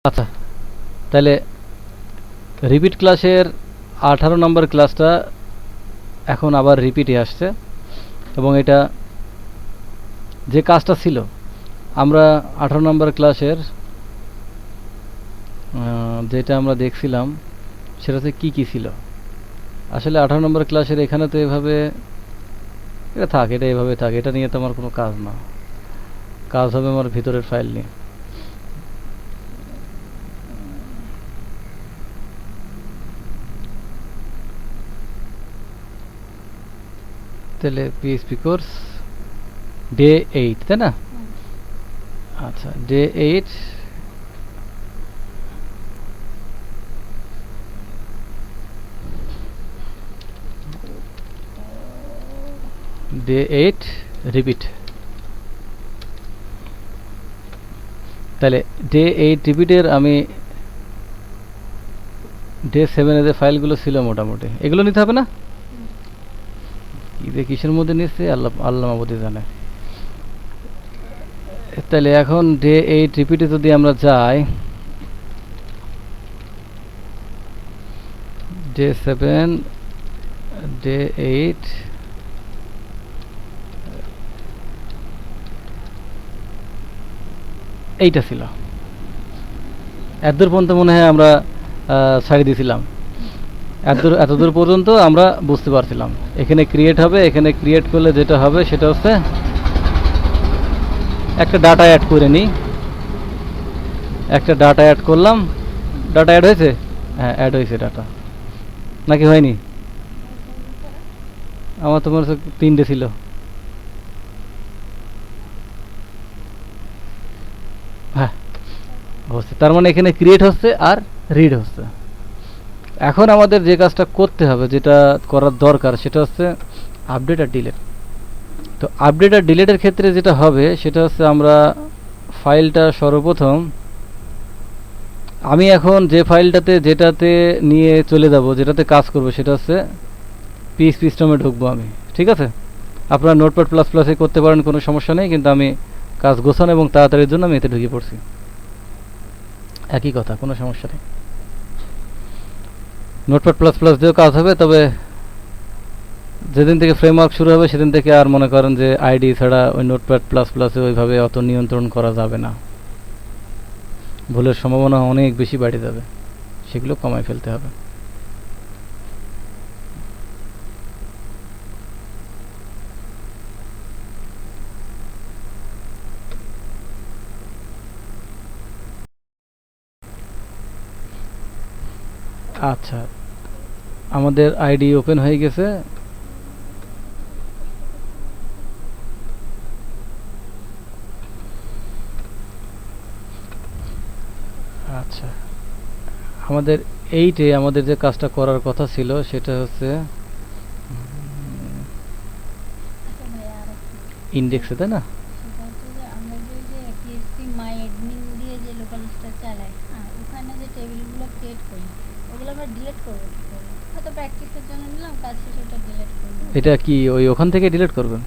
আচ্ছা, তাহলে রিপিট ক্লাসের 18 নম্বর ক্লাসটা এখন আবার রিপিটে আসছে এবং এটা যে কাজটা ছিল আমরা 18 নম্বর ক্লাসের যেটা আমরা দেখছিলাম সেটাতে কি কি ছিল। আসলে 18 নম্বর ক্লাসের এখানে তো এভাবে এটা থাক, এটা এভাবে থাক, এটা নিয়ে তো আমার কোনো কাজ না, কাজ হবে আমার ভিতরের ফাইল নিয়ে। তাহলে পিএইচপি কোর্স ডে 8, তাই না? আচ্ছা, ডে 8 ডে 8 রিপিট। তাহলে ডে 8 রিপিটের আমি ডে 7 এর যে ফাইলগুলো ছিল মোটামুটি এগুলো নিতে হবে না? কিসের মধ্যে নিচ্ছে আল্লাহ আল্লাহ মাবুদি জানে। তাহলে এখন ডে 8 রিপিটে যদি আমরা যাই, ডে 7 ডে 8 এইটা ছিল এতদূর পর্যন্ত মনে হয় আমরা ছাড়ি দিয়েছিলাম। এতদূর পর্যন্ত আমরা বুঝতে পারছিলাম। এখানে ক্রিয়েট হবে, এখানে ক্রিয়েট করলে যেটা হবে সেটা হচ্ছে একটা ডাটা অ্যাড করে নিই, একটা ডাটা অ্যাড করলাম। ডাটা অ্যাড হয়েছে? হ্যাঁ, অ্যাড হয়েছে ডাটা, নাকি হয়নি? আমার তোমার 3টে ছিল। হ্যাঁ হচ্ছে, তার মানে এখানে ক্রিয়েট হচ্ছে আর রিড হচ্ছে। এখন আমাদের যে কাজটা করতে হবে, যেটা করার দরকার, সেটা হচ্ছে আপডেট আর ডিলিট। তো আপডেট আর ডিলিটের ক্ষেত্রে যেটা হবে সেটা হচ্ছে আমরা ফাইলটা সর্বপ্রথম, আমি এখন যে ফাইলটাতে যেটাতে নিয়ে চলে যাব, যেটাতে কাজ করব, সেটা হচ্ছে পিএইচপি সিস্টেমে ঢুকবো আমি। ঠিক আছে, আপনারা নোটপ্যাড প্লাস প্লাসে করতে পারেন, কোনো সমস্যা নেই, কিন্তু আমি কাজ গোছানো এবং তাড়াতাড়ির জন্য আমি এতে ঢুকে পড়ছি। একই কথা, কোনো সমস্যা নেই। নোটপ্যাড প্লাস প্লাস দিয়েও কাজ হবে, তবে যেদিন থেকে ফ্রেমওয়ার্ক শুরু হবে সেদিন থেকে আর মনে করেন যে আইডি ছাড়া ওই নোটপ্যাড প্লাস প্লাসে ওইভাবে অত নিয়ন্ত্রণ করা যাবে না, ভুলের সম্ভাবনা অনেক বেশি বেড়ে যাবে, সেগুলো কমায় ফেলতে হবে। আচ্ছা, আমাদের আইডি ওপেন হয়ে গেছে। আচ্ছা, আমাদের এইটে আমাদের যে কাজটা করার কথা ছিল সেটা হচ্ছে ইন্ডেক্সে, তাই না? এটা কি ওই ওখান থেকে ডিলিট করবেন?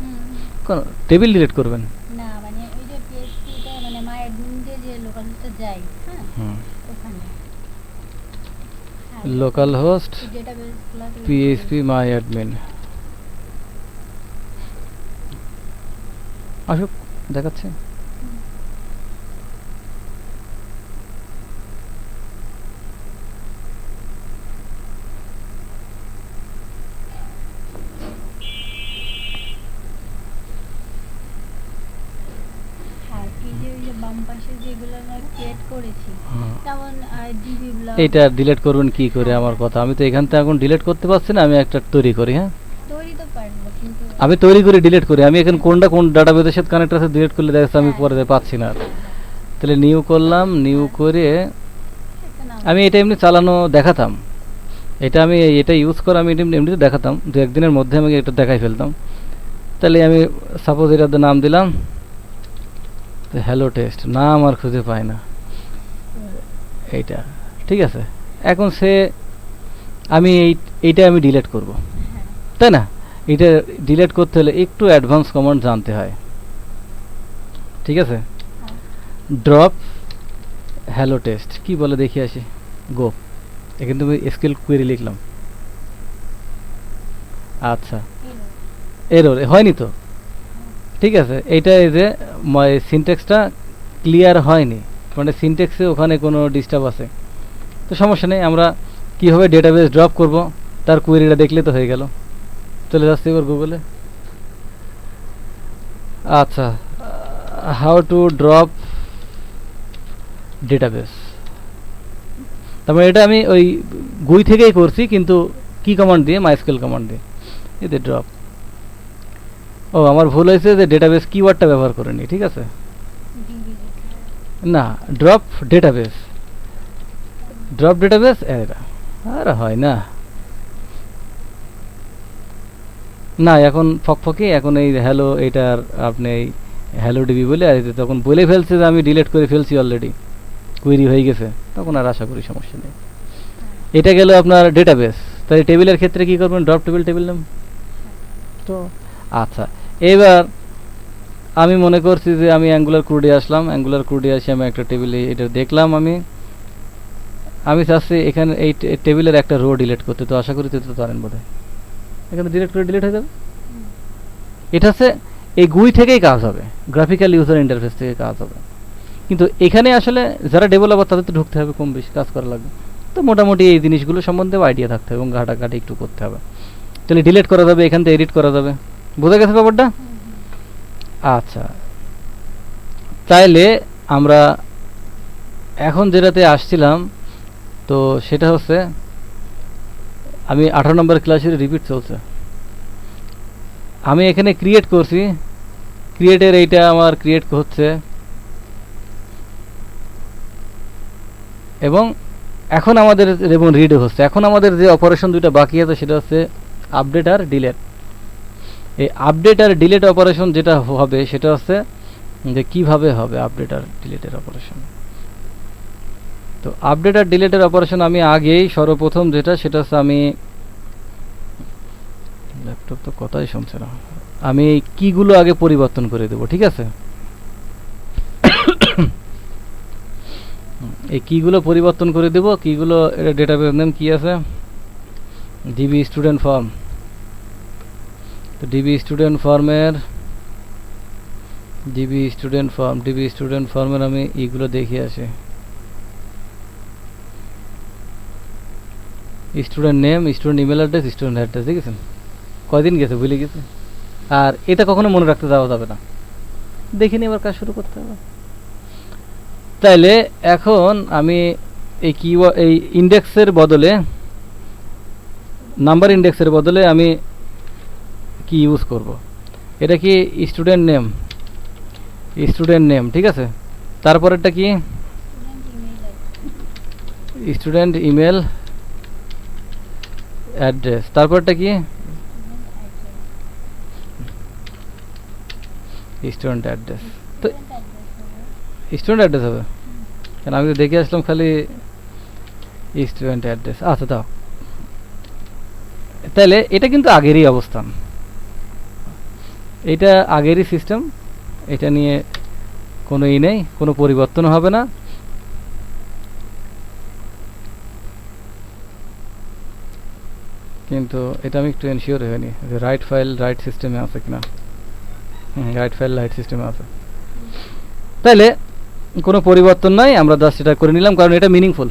কোন টেবিল ডিলিট করবেন? না, মানে ওই যে পিএইচপিটা, মানে মাই অ্যাডমিন দিয়ে যে লোকাল হোস্টে যাই, হ্যাঁ, ওখানে local host database plus PHP মাই অ্যাডমিন। আসুক, দেখাচ্ছে। এইটা ডিলিট করবেন কি করে? আমার কথা, আমি তো এখান থেকে এখন ডিলিট করতে পারছি না, আমি একটা তৈরি করি। হ্যাঁ, আমি তৈরি করে ডিলিট করি। আমি এখন কোনটা কোন ডাটাবেসের সাথে কানেক্ট আছে ডিলিট করলে দেখা যাচ্ছে আমি পরে পাচ্ছি না। তাহলে নিউ করলাম, নিউ করে আমি এটা এমনি চালানো দেখাতাম, এটা আমি এটা ইউজ করে আমি এমনিতে দেখাতাম, দু একদিনের মধ্যে আমি এটা দেখাই ফেলতাম। তাহলে আমি সাপোজ এটাতে নাম দিলাম হ্যালো টেস্ট, নাম আর খুঁজে পাই না এইটা। ঠিক আছে, এখন সে আমি এইটা আমি ডিলিট করব, তাই না? এটা ডিলিট করতে হলে একটু অ্যাডভান্স কমান্ড জানতে হয়। ঠিক আছে, ড্রপ হ্যালো টেস্ট কি বলে দেখি আসি, গো। এখানে তুমি এসকিউএল কোয়েরি লিখলাম, আচ্ছা এরর হয়নি তো, ঠিক আছে। এইটা এই যে সিনট্যাক্সটা ক্লিয়ার হয়নি, মানে সিনট্যাক্সে ওখানে কোনো ডিস্টার্ব আছে, তো সমস্যা নেই। আমরা কীভাবে ডেটাবেস ড্রপ করব তার কোয়েরিটা দেখলে তো হয়ে গেল। চলে যাচ্ছি এবার গুগলে। আচ্ছা, হাউ টু ড্রপ ডেটাবেস, তারপরে এটা আমি ওই গুই থেকেই করছি, কিন্তু কি কমান্ড দিয়ে, মাইস্কুয়েল কমান্ড দিয়ে। এতে ড্রপ, ও আমার ভুল হয়েছে যে ডেটাবেস কিওয়ার্ডটা ব্যবহার করিনি, ঠিক আছে। না, ড্রপ ডেটাবেস, ড্রপ ডেটাবেস এটা আর হয় না, না এখন ফকফকে, এখন এই হ্যালো এটার আপনি এই হ্যালো ডিবি বলে আর তখন বলে ফেলছে যে আমি ডিলিট করে ফেলছি অলরেডি, কুয়েরি হয়ে গেছে, তখন আর আশা করি সমস্যা নেই। এটা গেল আপনার ডেটাবেস। তাই টেবিলের ক্ষেত্রে কি করবেন, ড্রপ টেবিল, টেবিল নাম তো। আচ্ছা, এবার আমি মনে করছি যে আমি অ্যাঙ্গুলার ক্রুডে আসলাম, অ্যাঙ্গুলার ক্রুডে আসি আমি একটা টেবিলে এটা দেখলাম, আমি চাচ্ছি এখানে এই টেবিলের একটা রো ডিলিট করতে, তো আশা করি তো পারেন বোধহয়, এখানে ডিলিট করে ডিলিট হয়ে যাবে। এটা হচ্ছে এই গুই থেকেই কাজ হবে, গ্রাফিক্যাল ইউজার ইন্টারফেস থেকে কাজ হবে, কিন্তু এখানে আসলে যারা ডেভেলপার তাদের তো ঢুকতে হবে, কম বেশি কাজ করা লাগবে, তো মোটামুটি এই জিনিসগুলো সম্বন্ধে আইডিয়া থাকতে হবে এবং ঘাটাঘাটি একটু করতে হবে। তাহলে ডিলিট করা যাবে, এখান থেকে এডিট করা যাবে, বোঝা গেছে ব্যাপারটা? আচ্ছা, তাইলে আমরা এখন যেটাতে আসছিলাম, তো সেটা হচ্ছে আমি 18 নম্বর ক্লাসের রিপিট চলছে, আমি এখানে ক্রিয়েট করছি, ক্রিয়েটের এইটা আমার ক্রিয়েট হচ্ছে, এবং এখন আমাদের এবং রিডও হচ্ছে। এখন আমাদের যে অপারেশন দুইটা বাকি আছে সেটা হচ্ছে আপডেট আর ডিলেট। এই আপডেট আর ডিলেট অপারেশন যেটা হবে সেটা হচ্ছে যে কিভাবে হবে আপডেট আর ডিলেটের অপারেশন। তো আপডেট আর ডিলেটের অপারেশন আমি আগেই সর্বপ্রথম যেটা সেটা হচ্ছে, আমি ল্যাপটপ তো কথাই শুনছে না, আমি এই কিগুলো আগে পরিবর্তন করে দেবো, ঠিক আছে। এই কিগুলো পরিবর্তন করে দেবো, কিগুলো এটা ডেটাবেস নেম কি আছে, ডিবি স্টুডেন্ট ফর্ম। তো ডিবি স্টুডেন্ট ফর্মের আমি এইগুলো দেখে আসি, student name, student email address, student address, দেখেছেন কয়দিন গেছে ভুলে গেছে, আর এটা কখনো মনে রাখতে যাওয়া যাবে না, দেখে নিয়ে এবার কাজ শুরু করতে হবে। তাইলে এখন আমি এই এই ইন্ডেক্সের বদলে, নাম্বার ইন্ডেক্সের বদলে আমি কি ইউজ করব, এটা কি স্টুডেন্ট নেম, ঠিক আছে। তারপরেরটা কি স্টুডেন্ট ইমেল অ্যাড্রেস, তারপরটা কি স্টুডেন্ট অ্যাড্রেস। তো স্টুডেন্ট অ্যাড্রেস হবে কেন, আমি তো দেখে আসলাম খালি স্টুডেন্ট অ্যাড্রেস। আচ্ছা দাও, তাহলে এটা কিন্তু আগেরই অবস্থান, এটা আগেরই সিস্টেম, এটা নিয়ে কোনো নেই, কোনো পরিবর্তন হবে না। কিন্তু এটা আমি একটু এনশিওর হয়ে নিই যে রাইট ফাইল রাইট সিস্টেমে আছে কিনা। রাইট ফাইল রাইট সিস্টেমে আছে, তাহলে কোনো পরিবর্তন নাই, আমরা জাস্ট এটা করে নিলাম, কারণ এটা মিনিংফুল।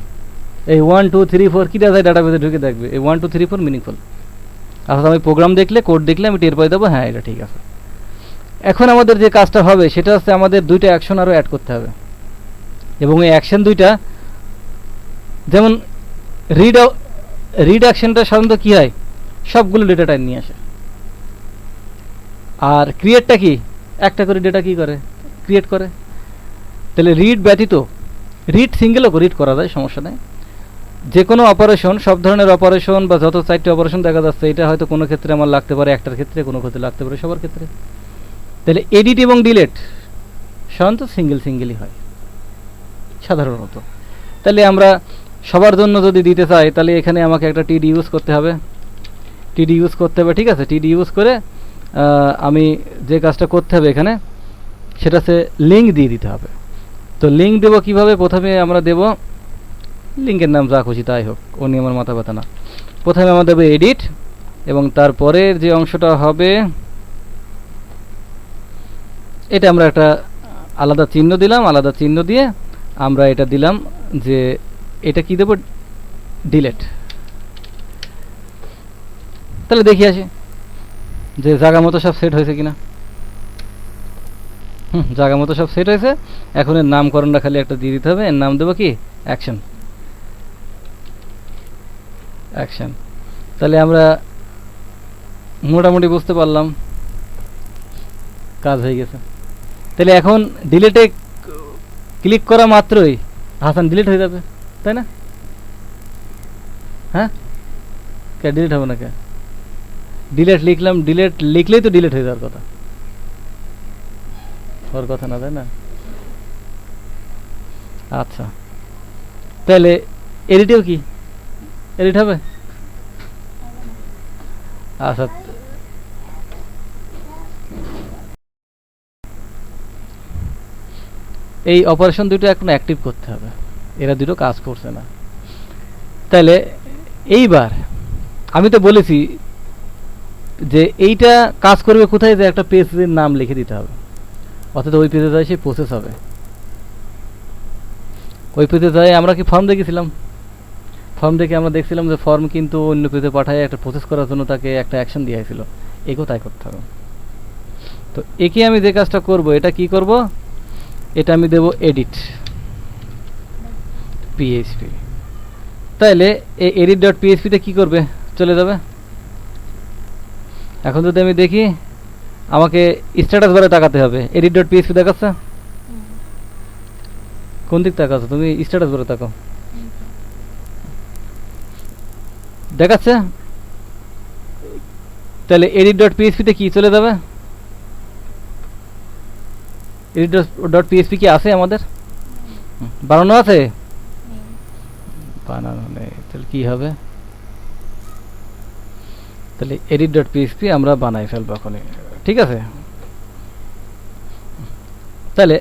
এই 1 2 3 4 কিটা যায় ডাটাবেসে ঢুকে দেখবে, এই 1 2 3 4 মিনিংফুল। অর্থাৎ আমি প্রোগ্রাম দেখলে, কোড দেখলে আমি টের পাই দেবো, হ্যাঁ এটা ঠিক আছে। এখন আমাদের যে কাজটা হবে সেটা হচ্ছে আমাদের দুইটা অ্যাকশন আরও অ্যাড করতে হবে, এবং এই অ্যাকশন দুইটা, যেমন রিড অ্যাকশনটা সাধারণত কী হয়, সবগুলো ডেটা টাইপ নিয়ে আসে, আর ক্রিয়েটটা কি একটা করে ডেটা কি করে, ক্রিয়েট করে। তাহলে রিড ব্যতীত, রিড সিঙ্গেলও রিড করা যায়, সমস্যা নেই। যে কোনো অপারেশন, সব ধরনের অপারেশন বা যত 4টে অপারেশন দেখা যাচ্ছে, এটা হয়তো কোনো ক্ষেত্রে আমার লাগতে পারে, একটার ক্ষেত্রে কোনো ক্ষেত্রে লাগতে পারে, সবার ক্ষেত্রে। তাহলে এডিট এবং ডিলেট সাধারণত সিঙ্গেলই হয় সাধারণত। তাহলে আমরা সবার জন্য যদি দিতে চাই, তাহলে এখানে আমাকে একটা টিডি ইউজ করতে হবে, ঠিক আছে। টিডি ইউজ করে আমি যে কাজটা করতে হবে এখানে, সেটা হচ্ছে লিঙ্ক দিয়ে দিতে হবে। তো তো লিঙ্ক দেবো কিভাবে? প্রথমে আমরা দেব লিঙ্কের নাম যা খুশি তাই হোক, ও নিয়ে আমার মাথা ব্যথা না। প্রথমে আমরা দেবো এডিট, এবং তারপরের যে অংশটা হবে এটা আমরা একটা আলাদা চিহ্ন দিলাম, আলাদা চিহ্ন দিয়ে আমরা এটা দিলাম যে এটা কি দেব, ডিলেট। তাহলে দেখি আসি যে জায়গা মতো সব সেট হয়েছে কিনা। জায়গা মতো সব সেট হয়েছে। এখন এর নামকরণটা খালি একটা দিয়ে দিতে হবে। এর নাম দেবো কি, অ্যাকশন। অ্যাকশন। তাহলে আমরা মোটামুটি বুঝতে পারলাম কাজ হয়ে গেছে। তাহলে এখন ডিলেটে ক্লিক করা মাত্রই হাসান ডিলিট হয়ে যাবে, তাই না? হ্যাঁ, কে ডিলিট হবে না? কে ডিলেট লিখলাম, ডিলেট লিখলেই তো ডিলেট হয়ে যাওয়ার কথা, হওয়ার কথা না, তাই না? আচ্ছা, তাহলে এডিটেও কি এডিট হবে? আচ্ছা, এই অপারেশন দুটো এখন অ্যাক্টিভ করতে হবে, এরা দুটো কাজ করছে না। তাহলে এইবার আমি তো বলেছি যে এইটা কাজ করবে কোথায়, যে একটা পেজের নাম লিখে দিতে হবে, অর্থাৎ ওই পেজে যায় সেই প্রসেস হবে। ওই পেজে যায় আমরা কি ফর্ম দেখেছিলাম, ফর্ম দেখে আমরা দেখছিলাম যে ফর্ম কিন্তু অন্য পেজে পাঠায় একটা প্রসেস করার জন্য তাকে একটা অ্যাকশন দিয়ে হয়েছিল, একেও তাই করতে হবে। তো একে আমি যে কাজটা করব, এটা কি করব, এটা আমি দেব এডিট পিএইচপি। তাইলে এই এডিট ডট পিএইচপিতে কী করবে, চলে যাবে। এখন যদি আমি দেখি, আমাকে স্ট্যাটাস বারে তাকাতে হবে। এডিট ডট পিএইচপি দেখাচ্ছে? কোন দিক তাকাচ্ছ তুমি? স্ট্যাটাস বারে তাকাও, দেখাচ্ছে? তাহলে এডিট ডট পিএইচপিতে কি চলে যাবে? এডিট ডট পিএইচপি কি আছে আমাদের? বানানো আছে? বানানো নেই। তাহলে কি হবে? তাহলে এডিট ডট পিএইচপি আমরা বানাই ফেলবো এখনই, ঠিক আছে? তাহলে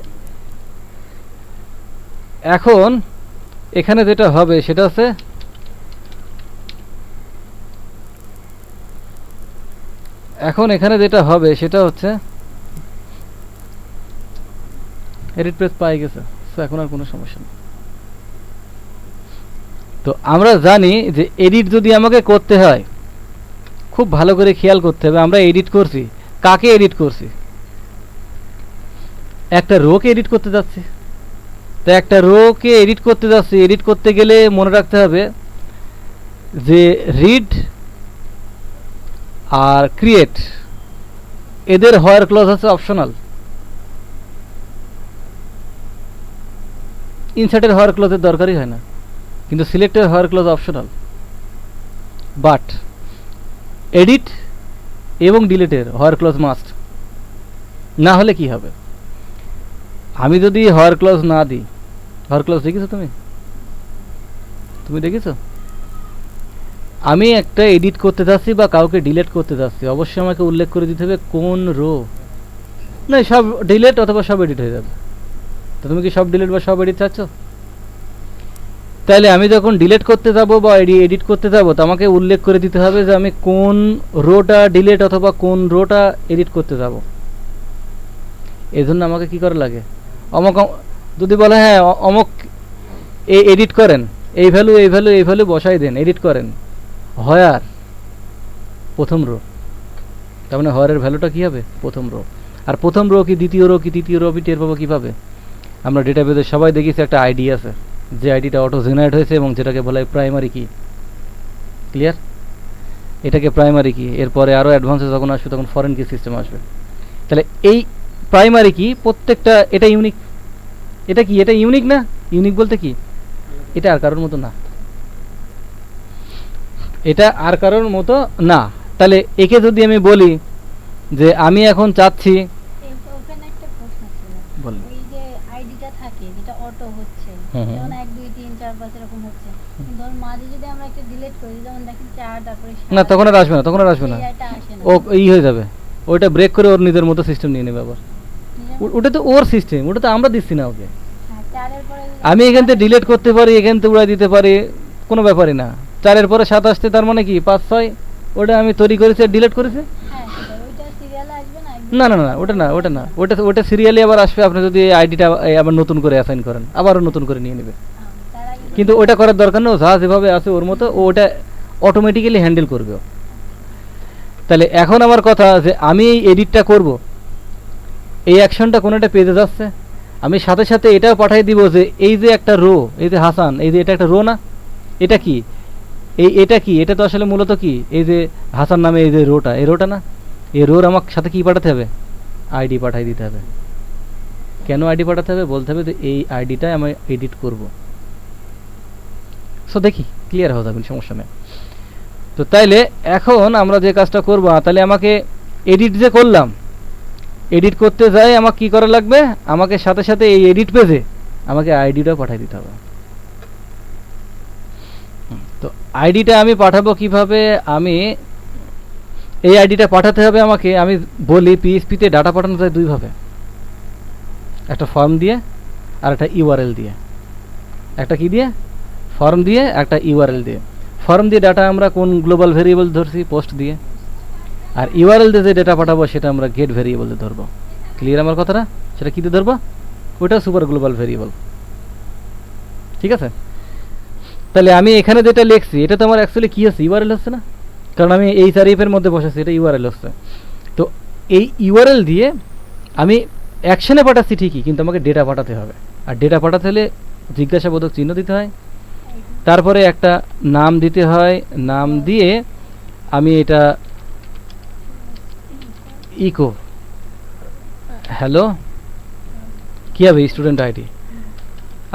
এখন এখানে যেটা হবে সেটা হচ্ছে এডিট পেজ পাই গেছে, তো এখন আর কোনো সমস্যা নেই। তো আমরা জানি যে এডিট যদি আমাকে করতে হয়, খুব ভালো করে খেয়াল করতে হবে আমরা এডিট করছি কাকে এডিট করছি। একটা রোকে এডিট করতে যাচ্ছি। তো একটা রোকে এডিট করতে যাচ্ছি, এডিট করতে গেলে মনে রাখতে হবে যে রিড আর ক্রিয়েট এদের হোয়ার ক্লজ আছে অপশনাল, ইনসার্টের হোয়ার ক্লজের দরকারই হয় না, কিন্তু সিলেক্টের হোয়ার ক্লজ অপশনাল। বাট এডিট এবং ডিলিটের হোয়ার ক্লজ মাস্ট, না হলে কি হবে, আমি যদি হোয়ার ক্লজ না দিই, হোয়ার ক্লজ দেখেছো তুমি? তুমি দেখেছো? আমি একটা এডিট করতে যাচ্ছি বা কাউকে ডিলিট করতে যাচ্ছি, অবশ্যই আমাকে উল্লেখ করে দিতে হবে কোন রো। না, সব ডিলিট অথবা সব এডিট হয়ে যাবে। তো তুমি কি সব ডিলিট বা সব এডিট চাচ্ছ? তাহলে আমি যখন ডিলিট করতে যাব বা এডিট করতে যাব, তো আমাকে উল্লেখ করে দিতে হবে যে আমি কোন রোটা ডিলিট অথবা কোন রোটা এডিট করতে যাব। এই জন্য আমাকে কি করা লাগে, অমক যদি বলে হ্যাঁ অমক এই এডিট করেন, এই ভ্যালু এই ভ্যালু এই ভ্যালু বসাই দেন, এডিট করেন হয়ার প্রথম রো, তার মানে হয়ারের ভ্যালুটা কী হবে, প্রথম রো। আর প্রথম রো কি দ্বিতীয় রো কি তৃতীয় রো আমি টের পাবো কীভাবে? আমরা ডেটাবেসে সবাই দেখেছি একটা আইডি আছে, যে আইডিটা অটো জেনারেট হয়েছে এবং যেটাকে বলা হয় প্রাইমারি কি। ক্লিয়ার? এটাকে প্রাইমারি কি, এরপরে আরও অ্যাডভান্সে যখন আসবে তখন ফরেন কি সিস্টেম আসবে। তাহলে এই প্রাইমারি কি প্রত্যেকটা, এটা ইউনিক। এটা কি, এটা ইউনিক না? ইউনিক বলতে কি, এটা আর কারোর মতো না, এটা আর কারোর মতো না। তাহলে একে যদি আমি বলি যে আমি এখন চাচ্ছি, ওখানে একটা প্রশ্ন ছিল, ওই যে আইডিটা থাকে যেটা অটো হচ্ছে, যেমন 1 2 3 4 5 এরকম হচ্ছে, কিন্তু ওর মাঝে যদি আমরা একটা ডিলিট করি, যেমন দেখেন 4 তারপরে না, তখন আর আসবে না, তখন আর আসবে না, ও এই হয়ে যাবে, ওইটা ব্রেক করে ওর নিজের মতো সিস্টেম নিয়ে নেবে আবার। ওটা তো ওর সিস্টেম, ওটা তো আমরা দিচ্ছি না ওকে। 4 এর পরে আমি এখান থেকে ডিলিট করতে পারি, এখান থেকে উড়াই দিতে পারি, কোনো ব্যাপারই না। 4 এর পরে 7 আসতে তার মানে কি 5 6, ওটা আমি তৈরি করেছি ডিলিট করেছি। হ্যাঁ সেটা ওইটা সিরিয়ালে আসবে না না না না ওটা না, ওটা না, ওটা সিরিয়ালি আবার আসবে। আপনি যদি আইডিটা আবার নতুন করে অ্যাসাইন করেন, আবারও নতুন করে নিয়ে নেবে। তার আগে কিন্তু ওটা করার দরকার নেই, যা যেভাবে আছে ওর মতো ও ওটা অটোমেটিক্যালি হ্যান্ডেল করবে ও। তাহলে এখন আমার কথা যে আমি এই এডিটটা করব, এই অ্যাকশনটা কোন একটা পেজে যাচ্ছে, আমি সাথে সাথে এটাও পাঠিয়ে দিব যে এই যে একটা রো, এই যে হাসান, এই যে এটা একটা রো না, এটা কি, এটা কি, এটা তো আসলে মূলত কি, এই যে হাসান নামে এই যে রোটা, এই রোটা না, এই রোর আমার সাথে কি পাঠাতে হবে, আইডি পাঠিয়ে দিতে হবে। কেন আইডি পাঠাতে হবে, বলতে হবে যে এই আইডিটাই আমি এডিট করব। সো দেখি ক্লিয়ার হয়ে যাবে, সমস্যা নেই। তো তাইলে এখন আমরা যে কাজটা করব, তাহলে আমাকে এডিট যে করলাম, এডিট করতে যাই আমাকে কি করা লাগবে, আমাকে সাথে সাথে এই এডিট পেজে আমাকে আইডিটা পাঠিয়ে দিতে হবে। তো আইডিটা আমি পাঠাবো কিভাবে, আমি এই আইডিটা পাঠাতে হবে আমাকে, আমি বলি পিএইচপিতে ডাটা পাঠানো যায় দুইভাবে, একটা ফর্ম দিয়ে আর একটা ইউআরএল দিয়ে। একটা কি দিয়ে, ফর্ম দিয়ে, একটা ইউআরএল দিয়ে। ফর্ম দিয়ে ডাটা আমরা কোন গ্লোবাল ভেরিয়েবল ধরছি, পোস্ট দিয়ে, আর ইউআরএল দিয়ে যে ডেটা পাঠাবো সেটা আমরা গেট ভেরিয়েবল দিয়ে ধরবো। ক্লিয়ার আমার কথাটা, সেটা কী দিয়ে ধরবো, ওটা সুপার গ্লোবাল ভেরিয়েবল। ঠিক আছে, তাহলে আমি এখানে যেটা লিখছি এটা তো আমার অ্যাকচুয়ালি কী হচ্ছে, ইউআরএল হচ্ছে না, কারণ আমি এই তারিফের মধ্যে বসেছি, এটা ইউআরএল হচ্ছে। তো এই ইউআরএল দিয়ে আমি অ্যাকশনে পাঠাচ্ছি ঠিকই, কিন্তু আমাকে ডেটা পাঠাতে হবে। আর ডেটা পাঠাতে হলে জিজ্ঞাসাবোধক চিহ্ন দিতে হয়, তারপরে একটা নাম দিতে হয়, নাম দিয়ে আমি এটা ইকো হ্যালো কি হবে, স্টুডেন্ট আইডি।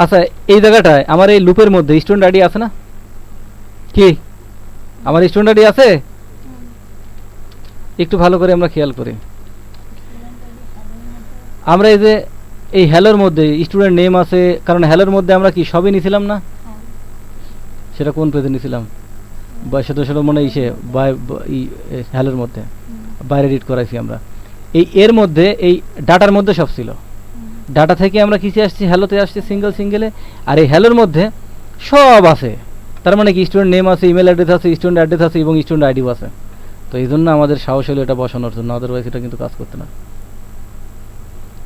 আচ্ছা এই জায়গাটায় আমার এই লুপের মধ্যে স্টুডেন্ট আইডি আছে না, কি আমার স্টুডেন্ট আইডি আছে, একটু ভালো করে আমরা খেয়াল করি। আমরা এই যে এই হ্যালোর মধ্যে স্টুডেন্ট নেম আছে, কারণ হ্যালোর মধ্যে আমরা কি সবই নিছিলাম না, সেটা কোন পেজে নিছিলাম, বা সেটা সেটা মনে ইসে হ্যালোর মধ্যে বাইরে এডিট করাইছি আমরা। এই এর মধ্যে এই ডাটার মধ্যে সব ছিল, ডাটা থেকে আমরা কিসে আসছি, হ্যালোতে আসছি সিঙ্গেলে, আর এই হ্যালোর মধ্যে সব আছে। তার মানে কি স্টুডেন্ট নেম আছে, ইমেল অ্যাড্রেস আছে, স্টুডেন্ট অ্যাড্রেস আছে এবং স্টুডেন্ট আইডিও আছে। তো এই জন্য আমাদের সাহস হলো এটা বসানোর জন্য, আদারওয়াইজ এটা কিন্তু কাজ করতে না।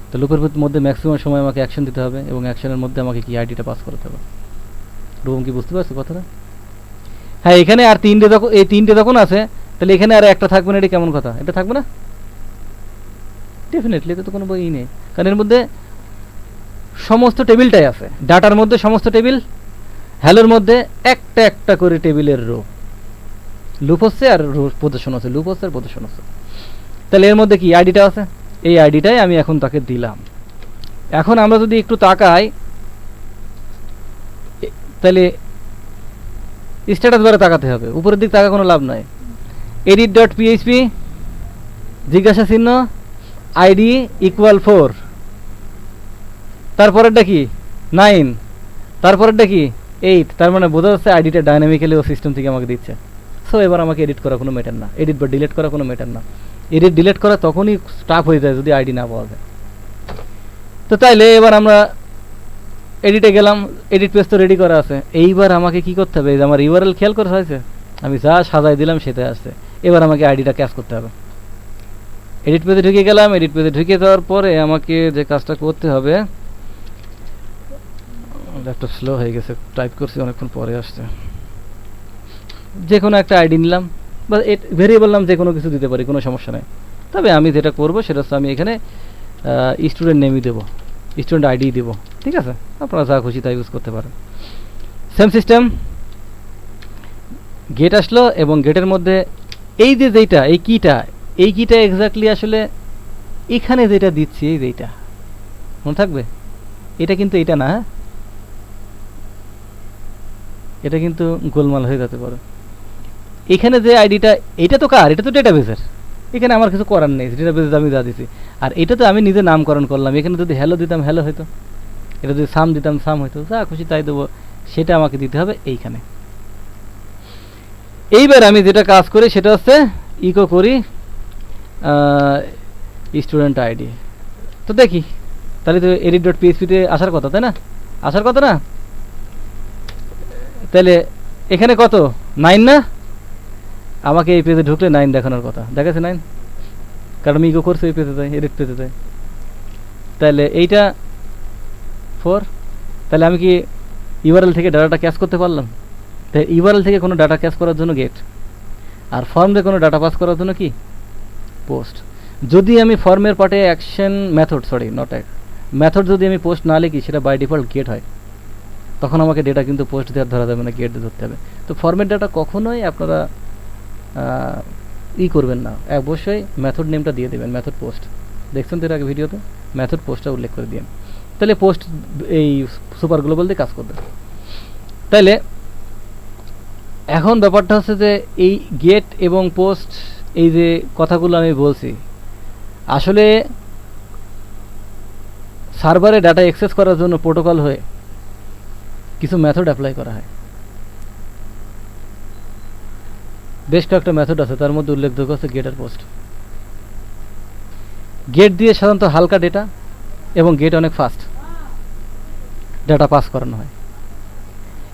তো লুপের মধ্যে ম্যাক্সিমাম সময় আমাকে অ্যাকশন দিতে হবে, এবং অ্যাকশনের মধ্যে আমাকে কি আইডিটা পাস করতে হবে। রুম কি বুঝতে পারছো কথাটা? হ্যাঁ, এখানে আর তিনটে যখন, এই তিনটে যখন আছে, তাহলে এখানে আর একটা থাকবে না, এটা কেমন কথা, এটা থাকবে না ডেফিনেটলি, এটা তো কোনো বই নেই, কারণ এর মধ্যে সমস্ত টেবিলটাই আছে, ডাটার মধ্যে সমস্ত টেবিল, হ্যালোর মধ্যে একটা একটা করে টেবিলের রো, লুপ হচ্ছে আর রো প্রদর্শন হচ্ছে, লুপ হচ্ছে আর প্রদর্শন হচ্ছে। তাহলে এর মধ্যে কি আইডিটা আছে, এই আইডিটাই আমি এখন তাকে দিলাম। এখন আমরা যদি একটু তাকাই, তাহলে স্ট্যাটাস বারে তাকাতে হবে, উপরের দিক তাকা কোনো লাভ নাই। এডিট ডট পিএইচপি জিজ্ঞাসা চিহ্ন আইডি ইকুয়াল 4, তারপরেরটা কি 9, তারপরেরটা কি 8, তার মানে বোঝা যাচ্ছে আইডিটা ডাইনামিক্যালি ও সিস্টেম থেকে আমাকে দিচ্ছে। সো এবার আমাকে এডিট করা কোনো ম্যাটার না, এডিট বা ডিলিট করা কোনো ম্যাটার না। এডিট ডিলিট করা তখনই স্টাফ হয়ে যায় যদি আইডি না পাওয়া যায়। তো তাইলে এবার আমরা এডিটে গেলাম, এডিট পেজ তো রেডি করা আছে। এইবার আমাকে কি করতে হবে, আমার ইউআরএল খেয়াল করা হয়েছে, আমি যা সাজাই দিলাম সেটাই আসছে। এবার আমাকে আইডিটা ক্যাচ করতে হবে। এডিট পেজে ঢুকে গেলাম, এডিট পেজে ঢুকে যাওয়ার পরে আমাকে যে কাজটা করতে হবে, ল্যাপটপ স্লো হয়ে গেছে, টাইপ করছি অনেকক্ষণ পরে আসছে। যে কোনো একটা আইডি নিলাম, বা ভেরিয়েবল নাম যে কোনো কিছু দিতে পারি, কোনো সমস্যা নেই। তবে আমি যেটা করবো সেটা হচ্ছে আমি এখানে স্টুডেন্ট নেমই দেবো, স্টুডেন্ট আইডি দেবো, ঠিক আছে, আপনারা যা খুশি তাই ইউজ করতে পারেন। সেম সিস্টেম, গেট আসলো, এবং গেটের মধ্যে এই যে যেইটা এই কিটা এক্স্যাক্টলি আসলে এখানে যেটা দিচ্ছি, এই যেইটা মনে থাকবে, এটা কিন্তু এটা না, এটা কিন্তু গোলমাল হয়ে যেতে পারে। এখানে যে আইডিটা, এটা তো কার, এটা তো ডেটাবেসের, এখানে আমার কিছু করার নেই, ডেটাবেসে আমি যা দিছি। আর এটা তো আমি নিজে নামকরণ করলাম, এখানে যদি হ্যালো দিতাম হ্যালো হইতো, এটা যদি সাম দিতাম সাম হইতো, যা খুশি তাই দেবো, সেটা আমাকে দিতে হবে এইখানে। এইবার আমি যেটা কাজ করি সেটা হচ্ছে ইকো করি স্টুডেন্ট আইডি। তো দেখি, তাহলে তো এডিট ডট পিএইচপিতে আসার কথা, তাই না? আসার কথা না? তাহলে এখানে কত 9 না? আমাকে এই পেজে ঢুকলে 9 দেখানোর কথা, দেখাচ্ছে 9, কারণ আমি ইগো করছি এই পেজে, এডিট পেজে। তাহলে এইটা 4। তাহলে আমি কি ইউআরএল থেকে ডাটাটা ক্যাচ করতে পারলাম? তাই ইউআরএল থেকে কোনো ডাটা ক্যাচ করার জন্য গেট, আর ফর্মে কোনো ডাটা পাস করার জন্য কি পোস্ট। যদি আমি ফর্মের পার্টে action method, sorry not method, যদি আমি পোস্ট না লিখি সেটা বাই ডিফল্ট গেট হয়, তখন আমাকে ডেটা কিন্তু পোস্ট দেওয়ার ধরা যাবে না, গেট দিয়ে ধরতে হবে। তো ফর্মের ডাটা কখনোই আপনারা করবেন না, অবশ্যই মেথড নেমটা দিয়ে দেবেন, মেথড পোস্ট। দেখছেন তো এর আগে ভিডিওতে, মেথড পোস্টটা উল্লেখ করে দিন, তাহলে পোস্ট এই সুপার গ্লোবাল দিয়ে কাজ করবে। তাইলে এখন ব্যাপারটা হচ্ছে যে এই গেট এবং পোস্ট, এই যে কথাগুলো আমি বলছি, আসলে সার্ভারে ডাটা অ্যাক্সেস করার জন্য প্রোটোকল হয়ে কিছু মেথড অ্যাপ্লাই করা হয়। বেশ কয়েকটা মেথড আছে, তার মধ্যে উল্লেখযোগ্য হচ্ছে গেট আর পোস্ট। গেট দিয়ে সাধারণত হালকা ডেটা, এবং গেট অনেক ফাস্ট ডাটা পাস করানো হয়,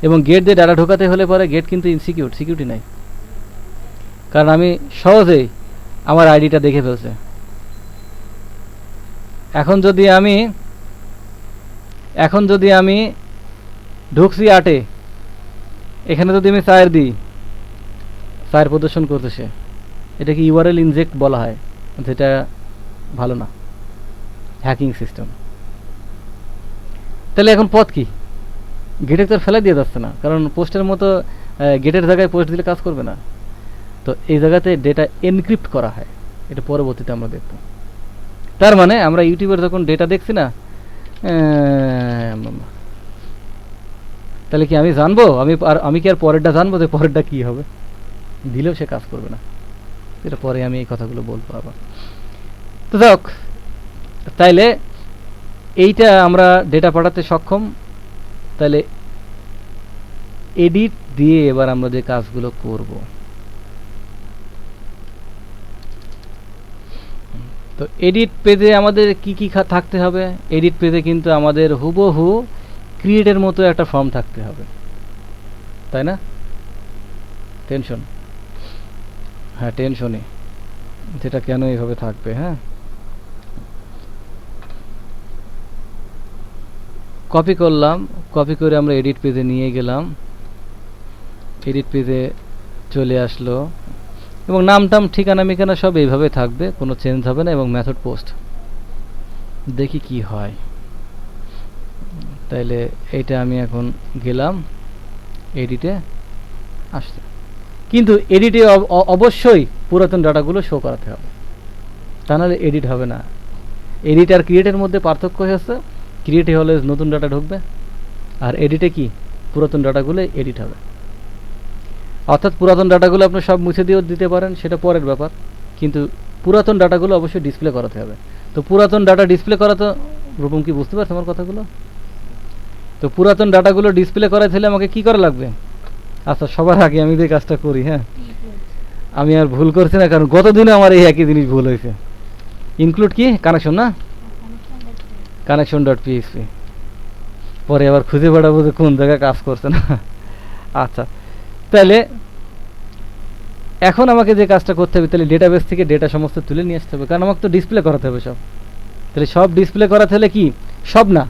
এবং গেট দিয়ে ডাটা ঢোকাতে হলে পরে গেট কিন্তু সিকিউরিটি নাই, কারণ আমি সহজেই আমার আইডিটা দেখে ফেলছে। এখন যদি আমি ঢুকছি 8-এ, এখানে যদি আমি 4 দিই, 4 প্রদর্শন করতেছে, এটা কি ইউআরএল ইনজেক্ট বলা হয়, যেটা ভালো না, হ্যাকিং সিস্টেম। তাহলে এখন পথ কি? গেটের তো ফেলে দিয়ে যাচ্ছে না, কারণ পোস্টের মতো গেটের জায়গায় পোস্ট দিলে কাজ করবে না। তো এই জায়গাতে ডেটা এনক্রিপ্ট করা হয়, এটা পরবর্তীতে আমরা দেখব। তার মানে আমরা ইউটিউবের যখন ডেটা দেখছি না, তাহলে কি আমি জানবো, আমি কি আর পরেরটা জানবো যে পরেরটা কি হবে? দিলেও সে কাজ করবে না। এটা পরে আমি এই কথাগুলো বলবো আবার। তো যাক, তাইলে এইটা আমরা ডেটা পাঠাতে সক্ষম। তাহলে এডিট দিয়ে এবার আমরা যে কাজগুলো করব, তো এডিট পেজে আমাদের কি কি থাকতে হবে? এডিট পেজে কিন্তু আমাদের হুবহু ক্রিয়েটের মতো একটা ফর্ম থাকতে হবে, তাই না? টেনশন, হ্যাঁ টেনশনে, যেটা কেন এইভাবে থাকবে। হ্যাঁ, কপি করলাম, কপি করে আমরা এডিট পেজে নিয়ে গেলাম, এডিট পেজে চলে আসলো, এবং নাম টাম ঠিকানা মিকানা সব এইভাবে থাকবে, কোনো চেঞ্জ হবে না, এবং মেথড পোস্ট। দেখি কি হয়। তাইলে এইটা আমি এখন গেলাম, এডিটে আসছে, কিন্তু এডিটে অবশ্যই পুরাতন ডাটাগুলো শো করাতে হবে, তা নাহলে এডিট হবে না। এডিট আর ক্রিয়েটের মধ্যে পার্থক্য হচ্ছে, ক্রিয়েটে হলে নতুন ডাটা ঢুকবে, আর এডিটে কি পুরাতন ডাটাগুলো এডিট হবে। অর্থাৎ পুরাতন ডাটাগুলো আপনি সব মুছে দিয়েও দিতে পারেন, সেটা পরের ব্যাপার, কিন্তু পুরাতন ডাটাগুলো অবশ্যই ডিসপ্লে করাতে হবে। তো পুরাতন ডাটা ডিসপ্লে করা, তো রূপম কি বুঝতে পারছে আমার কথাগুলো? তো পুরাতন ডাটাগুলো ডিসপ্লে করাতে হলে আমাকে কি করা লাগবে? আচ্ছা, সবার আগে আমি যে কাজটা করি, হ্যাঁ আমি আর ভুল করছি না, কারণ গত দিনে আমার এই একই জিনিস ভুল হয়েছে। ইনক্লুড কি কানেকশন, না কানেকশন.php, পরে আবার খুঁজে বেড়াবো যে কোন জায়গায় কাজ করছে না। আচ্ছা, তাহলে এখন আমাকে যে কাজটা করতে হবে, তাহলে ডেটাবেস থেকে ডেটা সমস্ত তুলে নিয়ে আসতে হবে, কারণ আমাকে তো ডিসপ্লে করাতে হবে সব। তাহলে সব ডিসপ্লে করাতে হলে কি, সব না,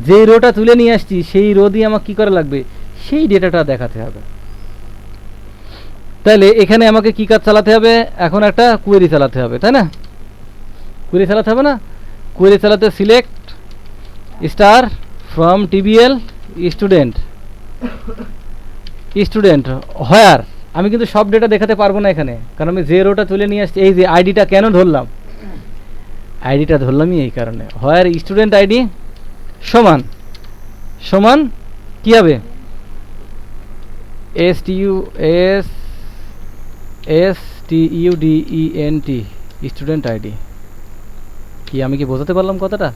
যেই রোটা তুলে নিয়ে আসছি সেই রো দিয়ে আমাকে কি করা লাগবে, সেই ডেটাটা দেখাতে হবে। তাহলে এখানে আমাকে কি কাজ চালাতে হবে? এখন একটা কোয়েরি চালাতে হবে, তাই না? কোয়েরি চালাতে হবে না? কোয়েরি চালাতে select star from TBL student হোয়ার। আমি কিন্তু সব ডেটা দেখাতে পারবো না এখানে, কারণ আমি যে রোটা তুলে নিয়ে আসছি, এই যে আইডিটা কেন ধরলাম, আইডিটা ধরলামই এই কারণে, হোয়ার স্টুডেন্ট আইডি সমান সমান কি হবে, STUDENT স্টুডেন্ট আইডি। কি আমি কি বোঝাতে পারলাম কথাটা?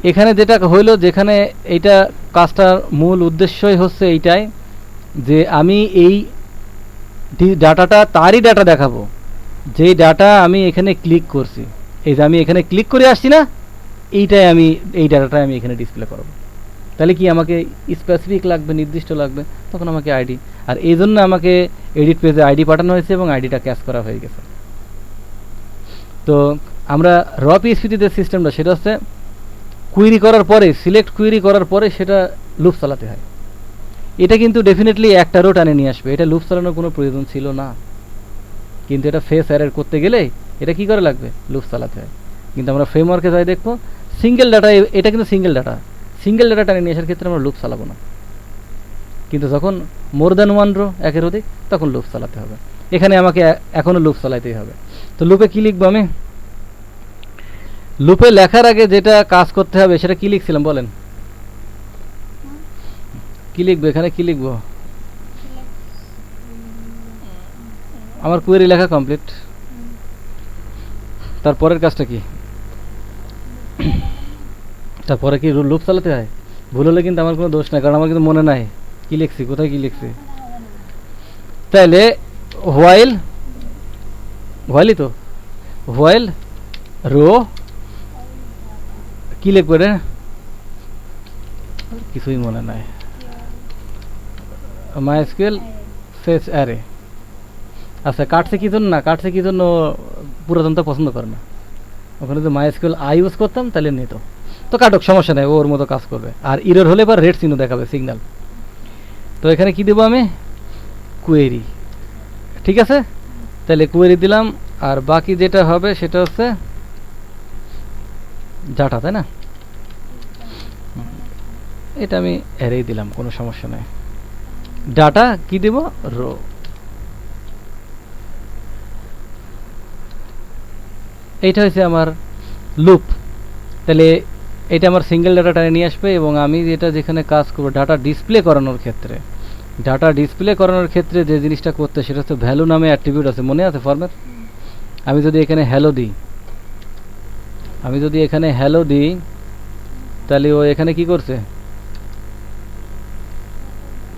এখানে যেটা হইলো, যেখানে এইটা কাজটার মূল উদ্দেশ্যই হচ্ছে এইটাই, যে আমি এই ডাটাটা তারই ডাটা দেখাবো, যেই ডাটা আমি এখানে ক্লিক করছি, এই যে আমি এখানে ক্লিক করে আসছি না, এই ডাটাটাই আমি এখানে ডিসপ্লে করব। তাহলে কি আমাকে স্পেসিফিক লাগবে, নির্দিষ্ট লাগবে, তখন আমাকে আইডি। আর এই জন্য আমাকে এডিট পেজে আইডি পাঠানো হয়েছে এবং আইডিটা ক্যাচ করা হয়ে গেছে। তো আমরা র পিএইচপিতে যে সিস্টেমটা সেটা হচ্ছে কুইরি করার পরে, সিলেক্ট কুইরি করার পরে সেটা লুপ চালাতে হয়। এটা কিন্তু ডেফিনেটলি একটা রো টানে নিয়ে আসবে, এটা লুপ চালানোর কোনো প্রয়োজন ছিল না। কিন্তু এটা ফেস অ্যারের করতে গেলে এটা কি করে লাগবে, লুপ চালাতে হয়। কিন্তু আমরা ফ্রেমওয়ার্কে যাই দেখবো সিঙ্গেল ডাটা, এটা কিন্তু সিঙ্গেল ডাটা টানে নিয়ে আসার ক্ষেত্রে আমরা লুপ চালাবো না। কিন্তু যখন মোর দ্যান ওয়ান রো, একের অধিক, তখন লুপ চালাতে হবে। এখানে আমাকে এখনও লুপ চালাতেই হবে। তো লুপে কি লিখবো আমি? লুপে লেখার আগে যেটা কাজ করতে হবে সেটা কি লিখছিলাম বলেন? কি লিখবো এখানে, কি লিখবো? আমার কোয়েরি লেখা কমপ্লিট। তারপরের কাজটা কি? তারপরে কি লুপ চালাতে হয়? ভুল হলে কিন্তু আমার কোনো দোষ নাই, কারণ আমার কিন্তু মনে নাই কি লিখছি, কোথায় কি লিখছি। তাইলে হোয়াইলই তো, হোয়াইল রো কি লিখবো রে, কিছুই মনে নাই। MySQL fetch array. আচ্ছা, কাটছে কি জন্য না, কাটছে কি জন্য পুরাতনটা পছন্দ করে না। ওখানে যদি মাইএসকিউএল আই ইউজ করতাম তাহলে নিত। তো কাটক, সমস্যা নেই, ওর মতো কাজ করবে। আর ইরর হলে এবার রেড চিহ্ন দেখাবে, সিগন্যাল। তো এখানে কি দেবো আমি? কোয়েরি। ঠিক আছে, তাহলে কোয়েরি দিলাম। আর বাকি যেটা হবে সেটা হচ্ছে ডাটা, তাই না? এটা আমি অ্যারেই দিলাম, কোনো সমস্যা নেই। ডাটা কি দেব? রো। এইটা হচ্ছে আমার লুপ। তাহলে এটা আমার সিঙ্গেল ডাটা টানে নিয়ে আসবে এবং আমি এটা যেখানে কাজ করবো ডাটা ডিসপ্লে করানোর ক্ষেত্রে যে জিনিসটা করতে, সেটা হচ্ছে ভ্যালু নামে অ্যাট্রিবিউট আছে, মনে আছে ফর্মের? আমি যদি এখানে হ্যালো দিই, তাহলে ও এখানে কি করছে,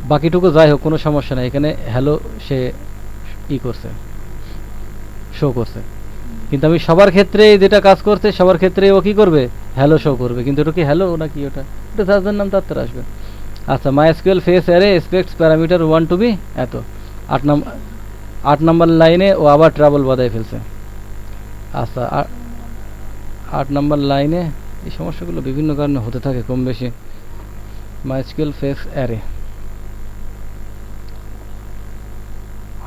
বাকিটুকু যাই হোক কোনো সমস্যা নেই, এখানে হ্যালো সে করছে, শো করছে। কিন্তু আমি সবার ক্ষেত্রে যেটা কাজ করছে, সবার ক্ষেত্রে ও কি করবে, হ্যালো শো করবে। কিন্তু ওটা কি হ্যালো নাকি, ওটা যার নাম তার আসবে। আচ্ছা, MySQL fetch array expects parameter 1 to be এত। 8 নম্বর লাইনে ও আবার ট্রাবল বাদায় ফেলছে। আচ্ছা, 8 নম্বর লাইনে এই সমস্যাগুলো বিভিন্ন কারণে হতে থাকে কম বেশি। MySQL fetch array.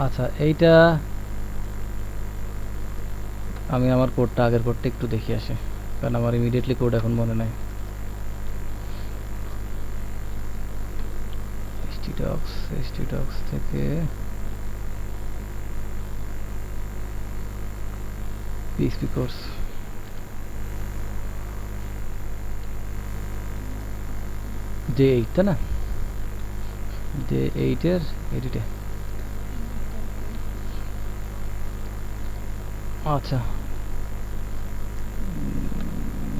আচ্ছা, এইটা আমি আমার কোডটা, আগের কোডটা একটু দেখে আসি, কারণ আমার ইমিডিয়েটলি কোড এখন মনে নাই। htdocs থেকে PHP কোর্স J8, তাই না? J8 এর এডিটে। আচ্ছা,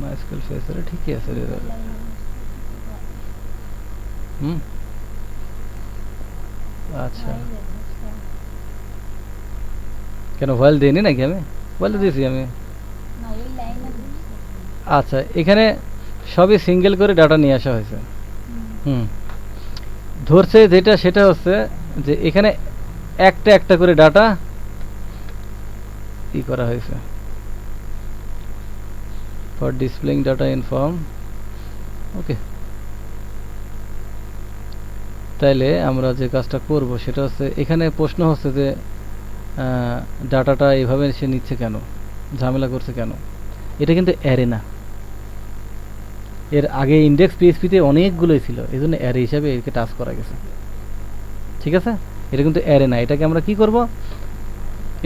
মাইএসকিউএল ফেসারে ঠিকই আছে রে। আচ্ছা, কেন হোয়াইল দেইনি নাকি? আমি হোয়াইল দিয়েছি আমি। আচ্ছা, এখানে সবই সিঙ্গেল করে ডাটা নিয়ে আসা হয়েছে। ধরছে যেটা সেটা হচ্ছে যে এখানে একটা একটা করে ডাটা ই করা হয়েছে for displaying data in form. Okay, তাইলে আমরা যে কাজটা করব সেটা হচ্ছে, এখানে প্রশ্ন হচ্ছে যে ডাটাটা এইভাবে সে নিচ্ছে কেন, ঝামেলা করছে কেন। এটা কিন্তু অ্যারে না, এর আগে ইন্ডেক্স পিএইচপিতে অনেকগুলোই ছিল, এই জন্য অ্যারে হিসাবে একে টাচ করা গেছে। ঠিক আছে, এটা কিন্তু অ্যারে না। এটাকে আমরা কি করব,